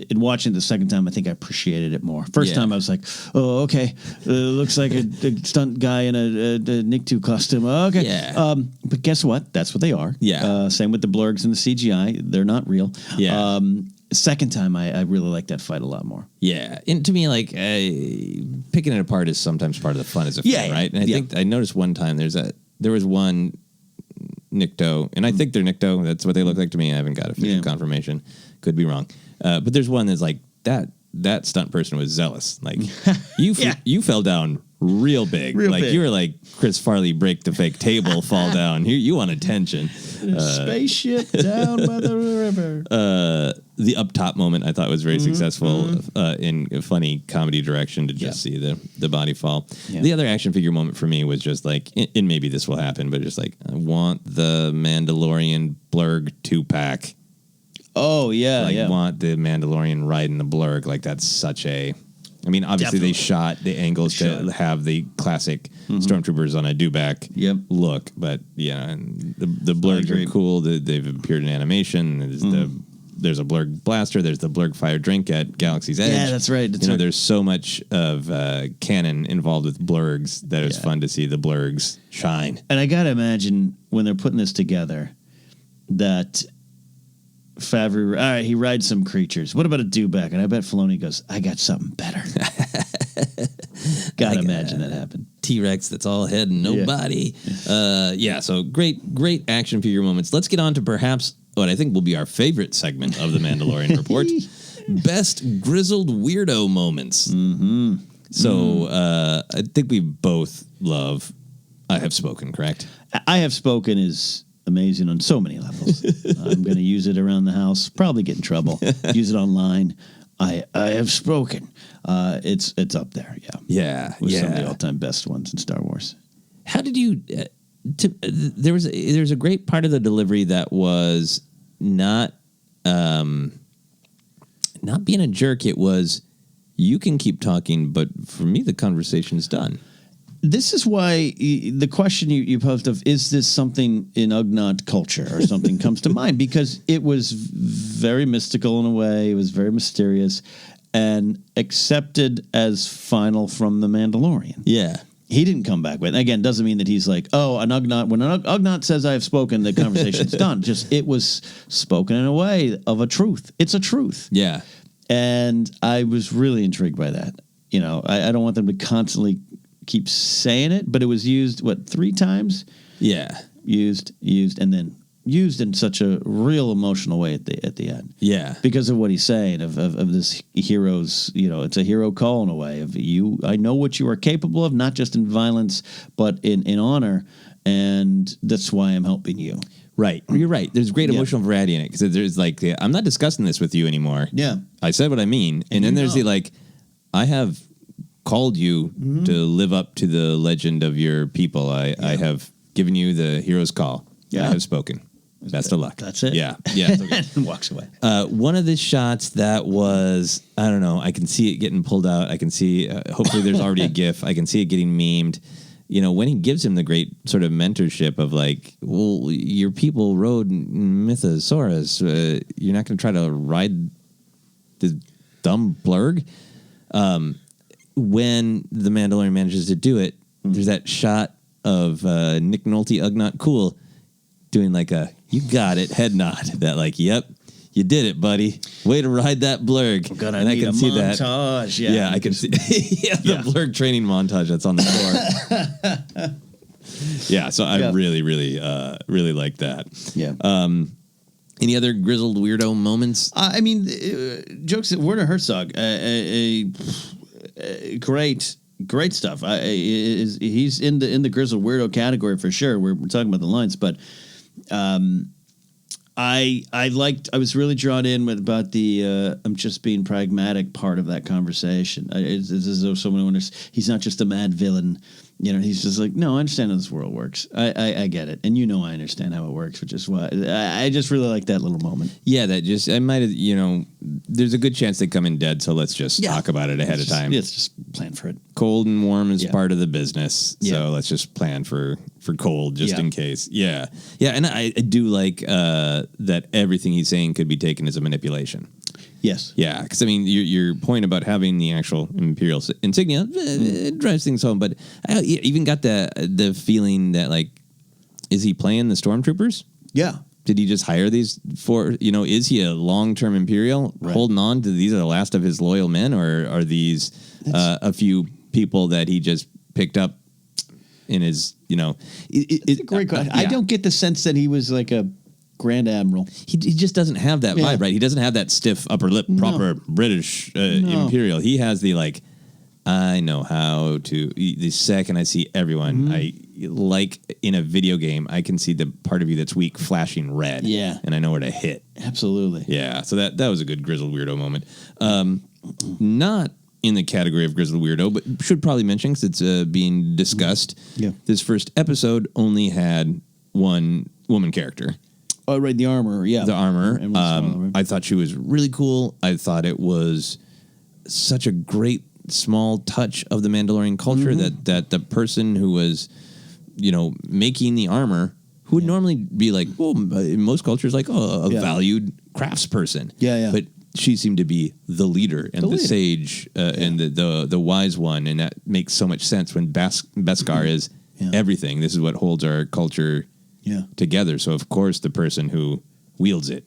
Speaker 3: In watching it the second time, I think I appreciated it more. First time I was like, oh, okay, looks like a stunt guy in a Nikto costume. Okay. Yeah. But guess what? That's what they are. Yeah. Same with the blurgs and the CGI. They're not real. Yeah. Second time, I really like that fight a lot more. Yeah, and to me, like picking it apart is sometimes part of the fun as a fan, right? And I think I noticed one time there was one Nikto, and I think they're Nikto. That's what they look like to me. I haven't got official confirmation. Could be wrong, but there's one that's like that stunt person was zealous. Like you fell down real big.
Speaker 4: Real
Speaker 3: like
Speaker 4: big.
Speaker 3: you were like Chris Farley break the fake table, fall down. Here you want attention.
Speaker 4: Spaceship down by the river.
Speaker 3: The up top moment I thought was very successful in a funny comedy direction to just see the body fall. Yeah. The other action figure moment for me was just like, and maybe this will happen, but just like, I want the Mandalorian Blurg 2-pack.
Speaker 4: Oh, yeah,
Speaker 3: like, want the Mandalorian riding the Blurg. Like, that's such a... I mean, obviously they shot the angles to have the classic stormtroopers on a do-back look, but yeah, and the Blurgs are cool. They've appeared in animation. There's a Blurg blaster. There's the Blurg fire drink at Galaxy's Edge.
Speaker 4: Yeah, that's right.
Speaker 3: There's so much of canon involved with Blurgs that it's fun to see the Blurgs shine.
Speaker 4: And I gotta imagine when they're putting this together that Favreau, all right, he rides some creatures. What about a do-back? And I bet Filoni goes, I got something better. Gotta imagine that happened.
Speaker 3: T-Rex that's all head and no body. So great action figure moments. Let's get on to perhaps what I think will be our favorite segment of the Mandalorian Report. Best grizzled weirdo moments. So I think we both love I Have Spoken, correct?
Speaker 4: I Have Spoken is amazing on so many levels. I'm going to use it around the house, probably get in trouble. Use it online. I Have Spoken. It's up there,
Speaker 3: Yeah.
Speaker 4: With some of the all-time best ones in Star Wars.
Speaker 3: How did you... there was a great part of the delivery that was not being a jerk. It was, you can keep talking, but for me, the conversation's done.
Speaker 4: This is why the question you posed of, is this something in Ugnaught culture or something comes to mind, because it was very mystical in a way. It was very mysterious and accepted as final from the Mandalorian.
Speaker 3: Yeah.
Speaker 4: He didn't come back with. Again, doesn't mean that he's like, oh, an Ugnaught. When an Ugnaught says I have spoken, the conversation's done. Just it was spoken in a way of a truth. It's a truth.
Speaker 3: Yeah.
Speaker 4: And I was really intrigued by that. I don't want them to constantly keep saying it, but it was used 3 times?
Speaker 3: Yeah.
Speaker 4: Used, and then used in such a real emotional way at the end.
Speaker 3: Yeah.
Speaker 4: Because of what he's saying of this hero's, it's a hero call in a way of you. I know what you are capable of, not just in violence, but in honor, and that's why I'm helping you.
Speaker 3: Right. You're right. There's great emotional variety in it, because there's like, I'm not discussing this with you anymore.
Speaker 4: Yeah.
Speaker 3: I said what I mean. And then there's the I have called you to live up to the legend of your people. I have given you the hero's call. Yeah. I have spoken. Best of luck.
Speaker 4: That's it.
Speaker 3: Yeah. Yeah. Okay.
Speaker 4: And walks away.
Speaker 3: One of the shots that was, I don't know, I can see it getting pulled out. I can see, hopefully there's already a GIF. I can see it getting memed. When he gives him the great sort of mentorship of like, well, your people rode Mythosaurus. You're not going to try to ride the dumb Blurg. When the Mandalorian manages to do it, there's that shot of Nick Nolte, Ugnaught Cool, doing like a, you got it, head nod. That like, yep, you did it, buddy. Way to ride that Blurg.
Speaker 4: And I can see montage.
Speaker 3: That. Yeah, I can see the Blurg training montage that's on the floor. Yeah, so I really, really, really like that.
Speaker 4: Yeah.
Speaker 3: Any other grizzled weirdo moments?
Speaker 4: I mean, jokes at Werner Herzog, great stuff. He's in the grizzled weirdo category for sure. We're talking about the lines, but I was really drawn in about the I'm just being pragmatic part of that conversation. It's as though someone wonders, he's not just a mad villain. He's just like, no, I understand how this world works. I get it. And I understand how it works, which is why I just really like that little moment.
Speaker 3: Yeah, that just, I might have, there's a good chance they come in dead, so let's just talk about it ahead of time.
Speaker 4: Let's just plan for it.
Speaker 3: Cold and warm is part of the business, so let's just plan for cold just in case. Yeah. Yeah, and I do like that everything he's saying could be taken as a manipulation.
Speaker 4: Yes.
Speaker 3: Yeah, because I mean, your point about having the actual Imperial insignia it drives things home. But I even got the feeling that like, is he playing the Stormtroopers?
Speaker 4: Yeah.
Speaker 3: Did he just hire these for? Is he a long-term Imperial holding on to these are the last of his loyal men, or are these a few people that he just picked up in his?
Speaker 4: It's a great question. I don't get the sense that he was like a Grand Admiral.
Speaker 3: He just doesn't have that vibe, right? He doesn't have that stiff upper lip, proper British Imperial. He has the like, I know how to. The second I see everyone, I like in a video game, I can see the part of you that's weak flashing red.
Speaker 4: Yeah.
Speaker 3: And I know where to hit.
Speaker 4: Absolutely.
Speaker 3: Yeah. So that was a good grizzled weirdo moment. Not in the category of grizzled weirdo, but should probably mention because it's being discussed.
Speaker 4: Yeah.
Speaker 3: This first episode only had one woman character.
Speaker 4: Oh, right, the armor, yeah.
Speaker 3: The armor.
Speaker 4: And smaller, right?
Speaker 3: I thought she was really cool. I thought it was such a great small touch of the Mandalorian culture that the person who was, making the armor, who would normally be like, well, in most cultures, like, a valued craftsperson.
Speaker 4: Yeah.
Speaker 3: But she seemed to be the leader and the sage and the wise one. And that makes so much sense when Beskar is everything. This is what holds our culture together. So, of course, the person who wields it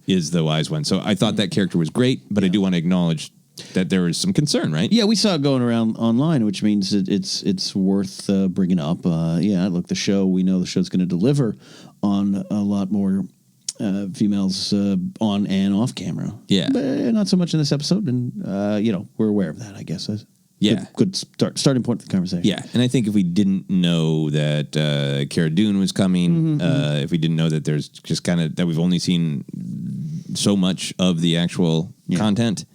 Speaker 3: is the wise one. So I thought that character was great, but I do want to acknowledge that there was some concern, right?
Speaker 4: Yeah, we saw it going around online, which means it's worth bringing up. Look, we know the show's going to deliver on a lot more females on and off camera.
Speaker 3: Yeah.
Speaker 4: But not so much in this episode, and, we're aware of that, I guess.
Speaker 3: Yeah.
Speaker 4: Good starting point for the conversation.
Speaker 3: Yeah, and I think if we didn't know that Cara Dune was coming, if we didn't know that there's just kind of that we've only seen so much of the actual content,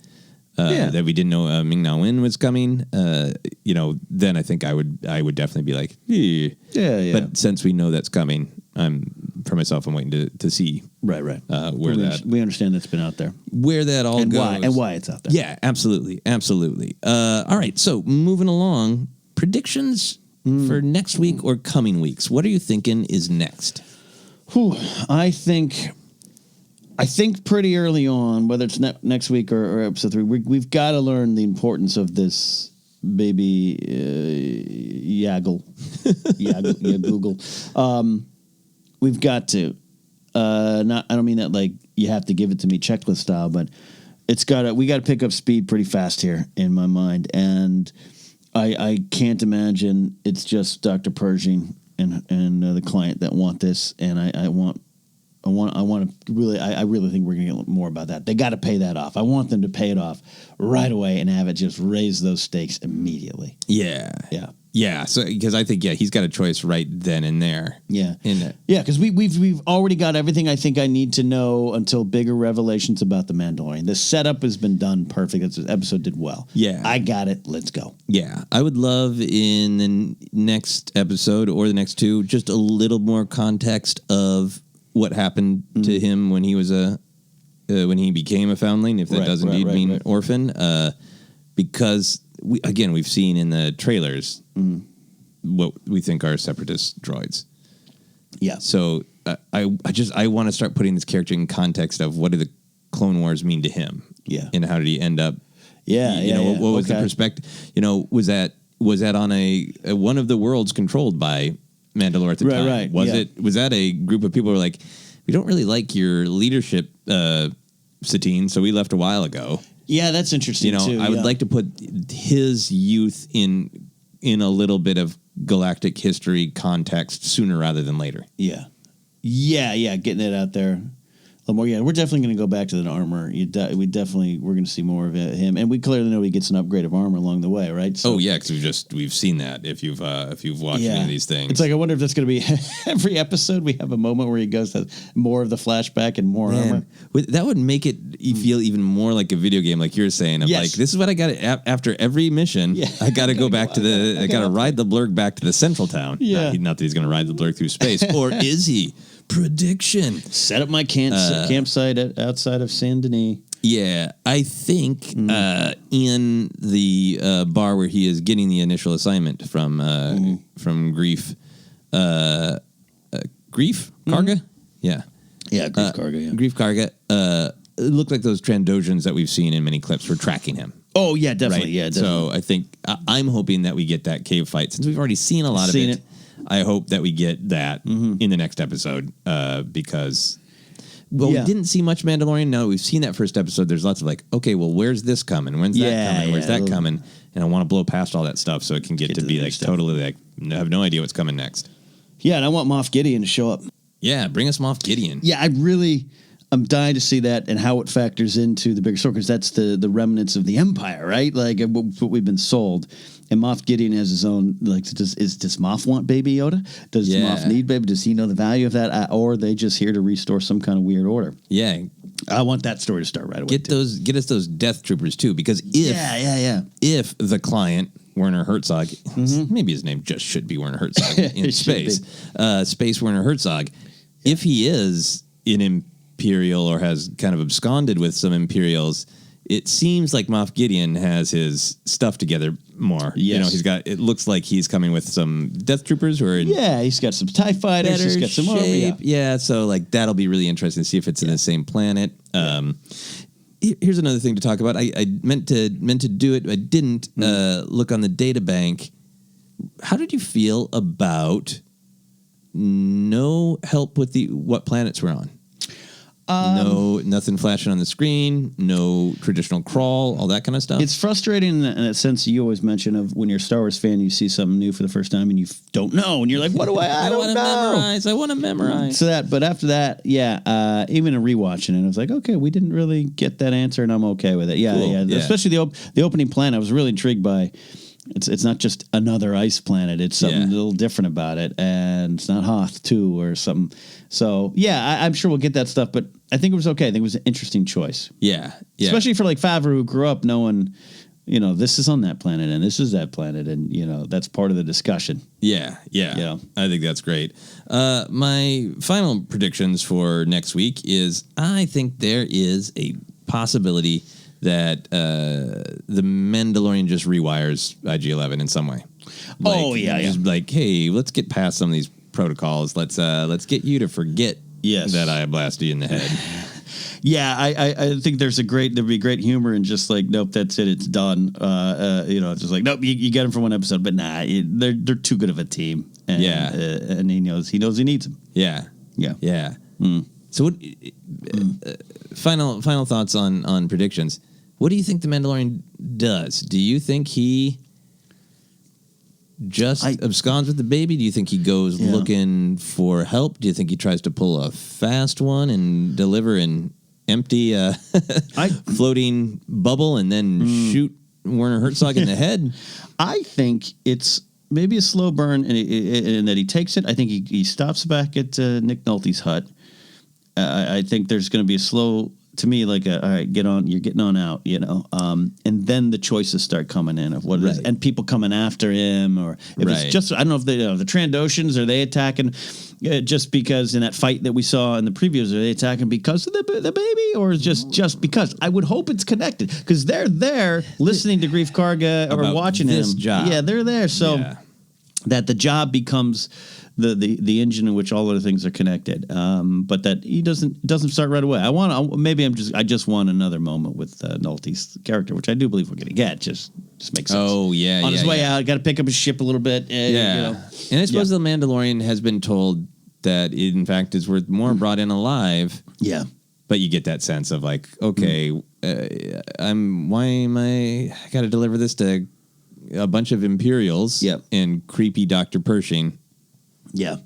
Speaker 3: that we didn't know Ming-Na Wen was coming, then I think I would definitely be like,
Speaker 4: Yeah.
Speaker 3: But since we know that's coming, I'm waiting to see
Speaker 4: Right. We understand that's been out there.
Speaker 3: Where that all goes.
Speaker 4: And why it's out there.
Speaker 3: Yeah, absolutely. All right, so moving along, predictions for next week or coming weeks. What are you thinking is next?
Speaker 4: I think pretty early on, whether it's next week or episode 3, we've got to learn the importance of this baby Yaggle. Google. We've got to. I don't mean that like you have to give it to me checklist style, but we got to pick up speed pretty fast here in my mind, and I can't imagine it's just Dr. Pershing and the client that want this, and I really think we're going to get more about that. They got to pay that off. I want them to pay it off right away and have it just raise those stakes immediately.
Speaker 3: Yeah. So because I think he's got a choice right then and there.
Speaker 4: Yeah. Because we've already got everything I think I need to know until bigger revelations about the Mandalorian. The setup has been done perfect. This episode did well.
Speaker 3: Yeah.
Speaker 4: I got it. Let's go.
Speaker 3: Yeah. I would love in the next episode or the next two just a little more context of what happened to him when he was when he became a foundling, if that does indeed mean orphan, because we've seen in the trailers what we think are separatist droids.
Speaker 4: Yeah.
Speaker 3: So I want to start putting this character in context of what do the Clone Wars mean to him?
Speaker 4: Yeah.
Speaker 3: And how did he end up?
Speaker 4: What
Speaker 3: was the perspective? Was that on a one of the worlds controlled by Mandalore at the time?
Speaker 4: Right.
Speaker 3: Was that a group of people who were like, we don't really like your leadership, Satine, so we left a while ago.
Speaker 4: Yeah, that's interesting too.
Speaker 3: I would like to put his youth in a little bit of galactic history context sooner rather than later.
Speaker 4: Yeah, getting it out there. A little more. Yeah, we're definitely going to go back to the armor. We're going to see more of him, and we clearly know he gets an upgrade of armor along the way, right? So,
Speaker 3: because we've seen that if you've watched any of these things.
Speaker 4: It's like I wonder if that's going to be every episode. We have a moment where he goes to more of the flashback and more armor.
Speaker 3: That would make it feel even more like a video game, like you're saying. Of like, this is what I got after every mission. Yeah. I got to go back to I got to ride the blurg back to the central town.
Speaker 4: Yeah,
Speaker 3: not that he's going to ride the blurg through space, or is he? Prediction.
Speaker 4: Set up my campsite outside of Saint Denis.
Speaker 3: Yeah, I think in the bar where he is getting the initial assignment from Grief, Grief Karga? Yeah,
Speaker 4: Grief Karga. Yeah.
Speaker 3: Grief Karga. It looked like those Trandoshan's that we've seen in many clips were tracking him.
Speaker 4: Oh yeah, definitely.
Speaker 3: Right?
Speaker 4: Yeah, definitely.
Speaker 3: So I think I'm hoping that we get that cave fight since we've already seen a lot of it. I hope that we get that in the next episode because, we didn't see much Mandalorian. No, we've seen that first episode. There's lots of like, okay, well, where's this coming? When's that coming? Where's that coming? And I want to blow past all that stuff so it can get to be like totally like, I have no idea what's coming next.
Speaker 4: Yeah, and I want Moff Gideon to show up.
Speaker 3: Yeah, bring us Moff Gideon.
Speaker 4: Yeah, I'm dying to see that and how it factors into the bigger story, because that's the remnants of the Empire, right? Like what we've been sold. And Moff Gideon has his own, like, does Moff want Baby Yoda? Does Moff need Baby? Does he know the value of that? Or are they just here to restore some kind of weird order?
Speaker 3: Yeah.
Speaker 4: I want that story to start right away.
Speaker 3: Get us those Death Troopers too, because if the client Werner Herzog, maybe his name just should be Werner Herzog in space, Space Werner Herzog, if he is an Imperial or has kind of absconded with some Imperials, it seems like Moff Gideon has his stuff together more.
Speaker 4: Yes.
Speaker 3: It looks like he's coming with some Death Troopers who are in
Speaker 4: he's got some TIE fighters, he's got some
Speaker 3: shape. So like that'll be really interesting to see if it's in the same planet. Here's another thing to talk about. I meant to do it. I didn't look on the data bank. How did you feel about no help with what planets we're on? Nothing flashing on the screen, no traditional crawl, all that kind of stuff.
Speaker 4: It's frustrating in that sense you always mention of when you're a Star Wars fan, you see something new for the first time and you don't know, and you're like, what do I don't know.
Speaker 3: I want to memorize.
Speaker 4: So but after that, even in rewatching it, I was like, okay, we didn't really get that answer, and I'm okay with it. Cool. Especially the opening planet, I was really intrigued by. It's not just another ice planet. It's something a little different about it, and it's not Hoth 2 or something. So I'm sure we'll get that stuff, but I think it was okay. I think it was an interesting choice.
Speaker 3: Yeah.
Speaker 4: Especially for like Favreau, who grew up knowing, this is on that planet and this is that planet, and that's part of the discussion.
Speaker 3: Yeah. I think that's great. My final predictions for next week is I think there is a possibility that the Mandalorian just rewires IG-11 in some way. Just like, hey, let's get past some of these protocols. Let's get you to forget that I blasted you in the head.
Speaker 4: I think there'd be great humor in just like, nope, that's it, it's done. It's just like, nope, you get him for one episode, but they're too good of a team. And, and he knows he needs them.
Speaker 3: Yeah. So what? Final thoughts on predictions. What do you think the Mandalorian does? Do you think he just absconds with the baby? Do you think he goes looking for help? Do you think he tries to pull a fast one and deliver an empty floating bubble and then shoot Werner Herzog in the head?
Speaker 4: I think it's maybe a slow burn and that he takes it. I think he stops back at Nick Nolte's hut. I think there's going to be a slow, to me, like all right, get on, you're getting on out, and then the choices start coming in of what it is, and people coming after him, or if it's just, I don't know if the Trandoshans, are they attacking just because in that fight that we saw in the previews, are they attacking because of the baby, or just because? I would hope it's connected, because they're there listening to Grief Karga or watching him.
Speaker 3: Job.
Speaker 4: Yeah, they're there, so that the job becomes the engine in which all of the things are connected, but that he doesn't start right away. I just want another moment with Nolte's character, which I do believe we're going to get. Just makes sense.
Speaker 3: Oh yeah,
Speaker 4: on his way out, got to pick up his ship a little bit.
Speaker 3: And I suppose the Mandalorian has been told that it, in fact, is worth more brought in alive. Yeah, but you get that sense of like, okay, I got to deliver this to a bunch of Imperials. And creepy Dr. Pershing. Yeah.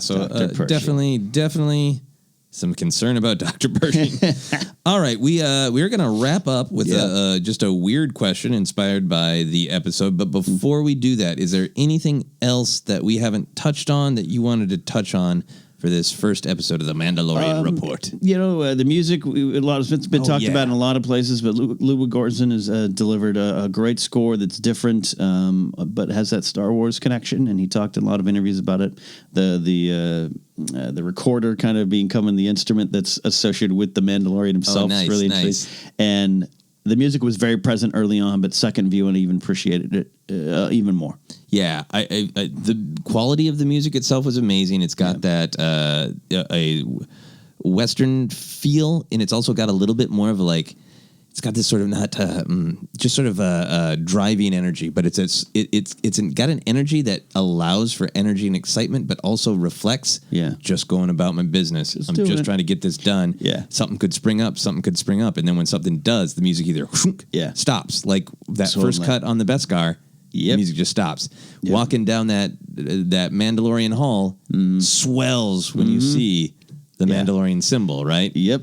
Speaker 3: So definitely some concern about Dr. Pershing. All right, we are going to wrap up with just a weird question inspired by the episode. But before we do that, is there anything else that we haven't touched on that you wanted to touch on for this first episode of the Mandalorian Report?
Speaker 4: The music, it's been talked about in a lot of places, but Ludwig Göransson has delivered a great score that's different, but has that Star Wars connection, and he talked in a lot of interviews about it. The recorder kind of becoming the instrument that's associated with the Mandalorian himself is really interesting. And the music was very present early on, but second viewing, I even appreciated it even more.
Speaker 3: Yeah, the quality of the music itself was amazing. It's got that a Western feel, and it's also got a little bit more of it's got this sort of not just sort of a driving energy, but it's got an energy that allows for energy and excitement, but also reflects just going about my business. I'm just trying to get this done. Yeah, something could spring up, and then when something does, the music either stops, like that first cut on the Beskar. The music just stops. Walking down that Mandalorian hall swells when you see the Mandalorian symbol, right?
Speaker 4: Yep.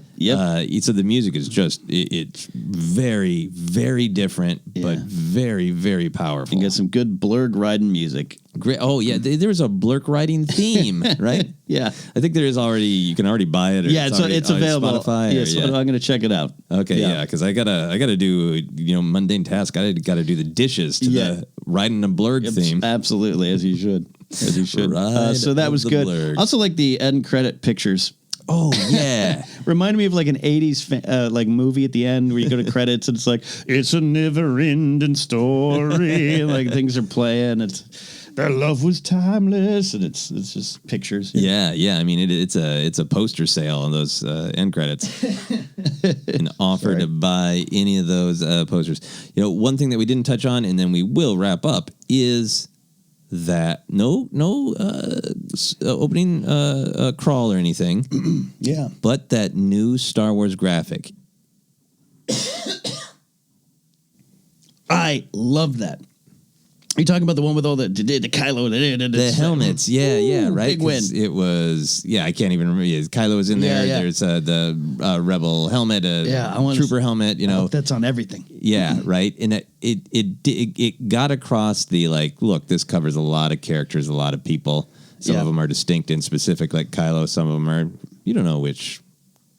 Speaker 3: So the music is just, it's very, very different, but very, very powerful.
Speaker 4: You get some good blurg riding music.
Speaker 3: Great. Oh, yeah. There's a blurk writing theme, right?
Speaker 4: Yeah.
Speaker 3: I think there is already, you can already buy it. Or
Speaker 4: it's available.
Speaker 3: Spotify.
Speaker 4: Yes, I'm going to check it out.
Speaker 3: Okay, yeah, because I gotta do mundane tasks. I gotta do the dishes to the writing a blurg theme.
Speaker 4: Absolutely, as you should. So that was good.
Speaker 3: Blurg.
Speaker 4: Also, like the end credit pictures.
Speaker 3: Oh yeah,
Speaker 4: reminded me of like an '80s like movie at the end where you go to credits and it's like it's a never-ending story. Like things are playing. Their love was timeless, and it's just pictures.
Speaker 3: Yeah. I mean, it's a poster sale on those end credits, and offer to buy any of those posters. One thing that we didn't touch on, and then we will wrap up, is that no opening crawl or anything.
Speaker 4: Yeah,
Speaker 3: but that new Star Wars graphic.
Speaker 4: I love that. Are you talking about the one with all the Kylo?
Speaker 3: The helmets, yeah, right?
Speaker 4: Big win.
Speaker 3: It was, I can't even remember. Kylo was in there.
Speaker 4: Yeah.
Speaker 3: There's the Rebel helmet, Trooper helmet,
Speaker 4: that's on everything.
Speaker 3: Yeah, right? And it got across the, look, this covers a lot of characters, a lot of people. Some of them are distinct and specific, like Kylo. Some of them are, you don't know which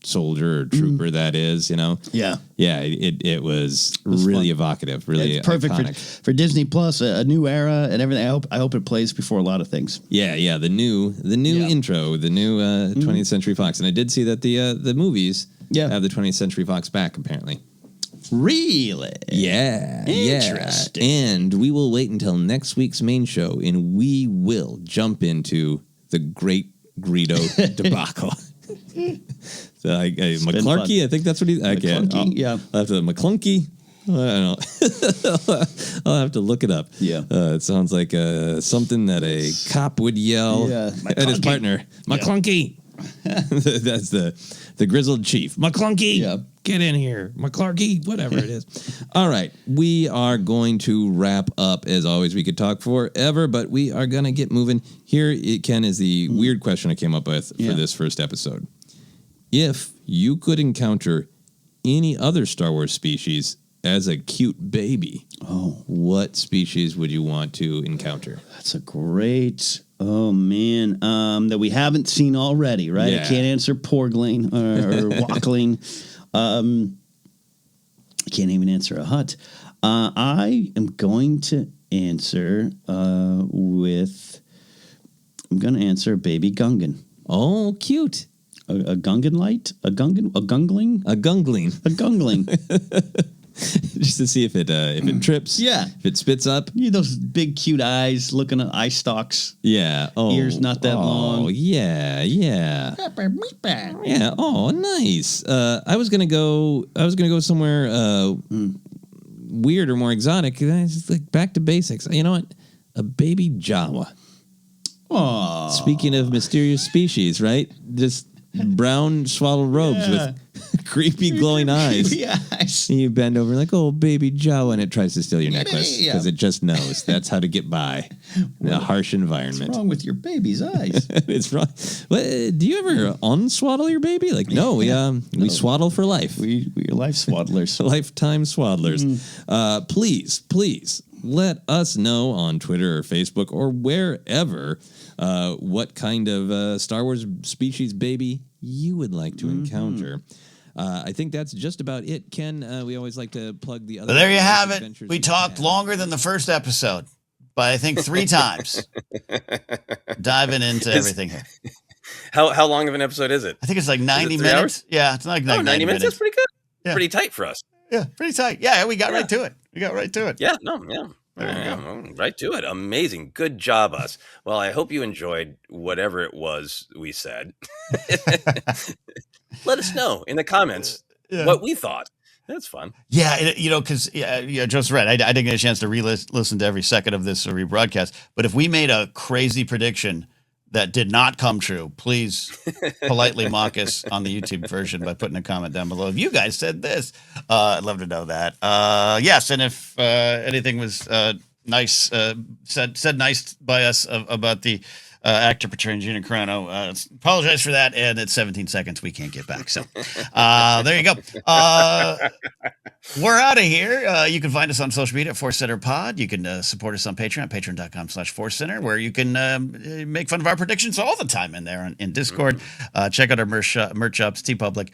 Speaker 3: soldier or trooper that is,
Speaker 4: Yeah.
Speaker 3: It was really fun. Evocative, really
Speaker 4: it's perfect
Speaker 3: iconic.
Speaker 4: for Disney Plus, a new era and everything. I hope it plays before a lot of things.
Speaker 3: Yeah, the new intro, the new 20th Century Fox, and I did see that the movies have the 20th Century Fox back apparently.
Speaker 4: Really?
Speaker 3: Yeah.
Speaker 4: Interesting.
Speaker 3: And we will wait until next week's main show, and we will jump into the Great Greedo debacle. So McClunky, I think that's what he's. I can't.
Speaker 4: Yeah.
Speaker 3: I'll have to McClunky. I don't know. I'll have to look it up.
Speaker 4: Yeah.
Speaker 3: It sounds like something that a cop would yell at his partner. McClunky. That's the grizzled chief. McClunky.
Speaker 4: Yeah.
Speaker 3: Get in here. McClarky. Whatever it is. All right. We are going to wrap up. As always, we could talk forever, but we are going to get moving. Here, Ken, is the weird question I came up with for this first episode. If you could encounter any other Star Wars species as a cute baby, what species would you want to encounter?
Speaker 4: That's a great, that we haven't seen already, right?
Speaker 3: Yeah.
Speaker 4: I can't answer Porgling or Wackling. I can't even answer a hut. I am going to answer I'm going to answer baby Gungan.
Speaker 3: Oh, cute.
Speaker 4: A Gungan light? A gungling?
Speaker 3: A gungling.
Speaker 4: A gungling.
Speaker 3: Just to see if it trips.
Speaker 4: Yeah.
Speaker 3: If it spits up.
Speaker 4: Those big cute eyes looking at eye stalks.
Speaker 3: Yeah. Oh,
Speaker 4: ears not that long.
Speaker 3: Oh, yeah. Yeah. Oh, nice. I was gonna go somewhere weird or more exotic. Just like back to basics. You know what? A baby Jawa.
Speaker 4: Aww.
Speaker 3: Speaking of mysterious species, right? Just brown swaddled robes with creepy glowing eyes.
Speaker 4: Creepy eyes.
Speaker 3: And you bend over like, oh, baby Jawa, and it tries to steal your necklace because it just knows that's how to get by in a harsh environment.
Speaker 4: What's wrong with your baby's eyes?
Speaker 3: It's wrong. Do you ever unswaddle your baby? Like, no, we swaddle for life.
Speaker 4: We're life swaddlers.
Speaker 3: Lifetime swaddlers. Please let us know on Twitter or Facebook or wherever what kind of Star Wars species baby you would like to encounter. I think that's just about it. Ken, we always like to plug the other.
Speaker 1: Well, there you have it. We talked longer than the first episode, but I think 3 times. Diving into everything here.
Speaker 2: How long of an episode is it?
Speaker 1: I think it's like 90
Speaker 2: 3
Speaker 1: minutes.
Speaker 2: hours?
Speaker 1: Yeah, it's like
Speaker 2: 90 minutes. That's pretty good.
Speaker 1: Yeah.
Speaker 2: Pretty tight for us.
Speaker 1: Yeah, pretty tight. Yeah, we got right to it.
Speaker 2: Yeah, right to it. Amazing. Good job, us. Well, I hope you enjoyed whatever it was we said. Let us know in the comments what we thought. That's fun.
Speaker 1: Yeah, because Joe's right. I didn't get a chance to listen to every second of this rebroadcast. But if we made a crazy prediction that did not come true, please politely mock us on the YouTube version by putting a comment down below. If you guys said this, I'd love to know that. Yes, and if anything was nice, said nice by us about the actor portraying Gina Carano. Apologize for that, and it's 17 seconds we can't get back. So there you go. We're out of here. You can find us on social media at ForceCenter Pod. You can support us on Patreon, patreon.com/ForceCenter, where you can make fun of our predictions all the time in there in Discord. Check out our merch ups, TeePublic,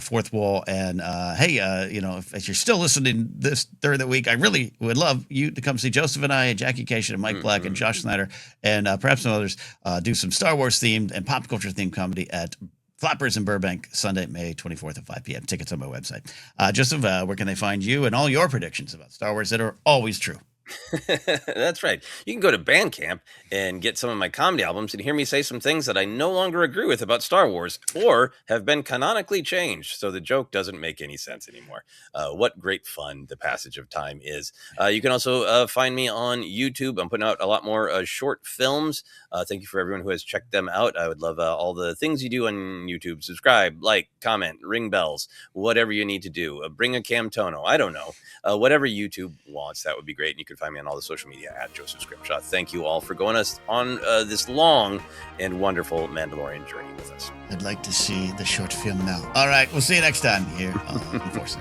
Speaker 1: Fourth Wall, and hey, if you're still listening this third of the week, I really would love you to come see Joseph and I, and Jackie Cation, and Mike Black, and Josh Snyder, and perhaps some others do some Star Wars themed and pop culture themed comedy at Flappers in Burbank, Sunday, May 24th at 5 p.m. Tickets on my website. Joseph, where can they find you and all your predictions about Star Wars that are always true?
Speaker 2: That's right. You can go to Bandcamp and get some of my comedy albums and hear me say some things that I no longer agree with about Star Wars or have been canonically changed, so the joke doesn't make any sense anymore. What great fun the passage of time is. You can also find me on YouTube. I'm putting out a lot more short films. Thank you for everyone who has checked them out. I would love all the things you do on YouTube. Subscribe, like, comment, ring bells, whatever you need to do. Bring a Camtono. I don't know. Whatever YouTube wants, that would be great. And you can find me on all the social media at Joseph Scriptshaw. Thank you all for going us on this long and wonderful Mandalorian journey with us.
Speaker 1: I'd like to see the short film now. All right, we'll see you next time here on Force.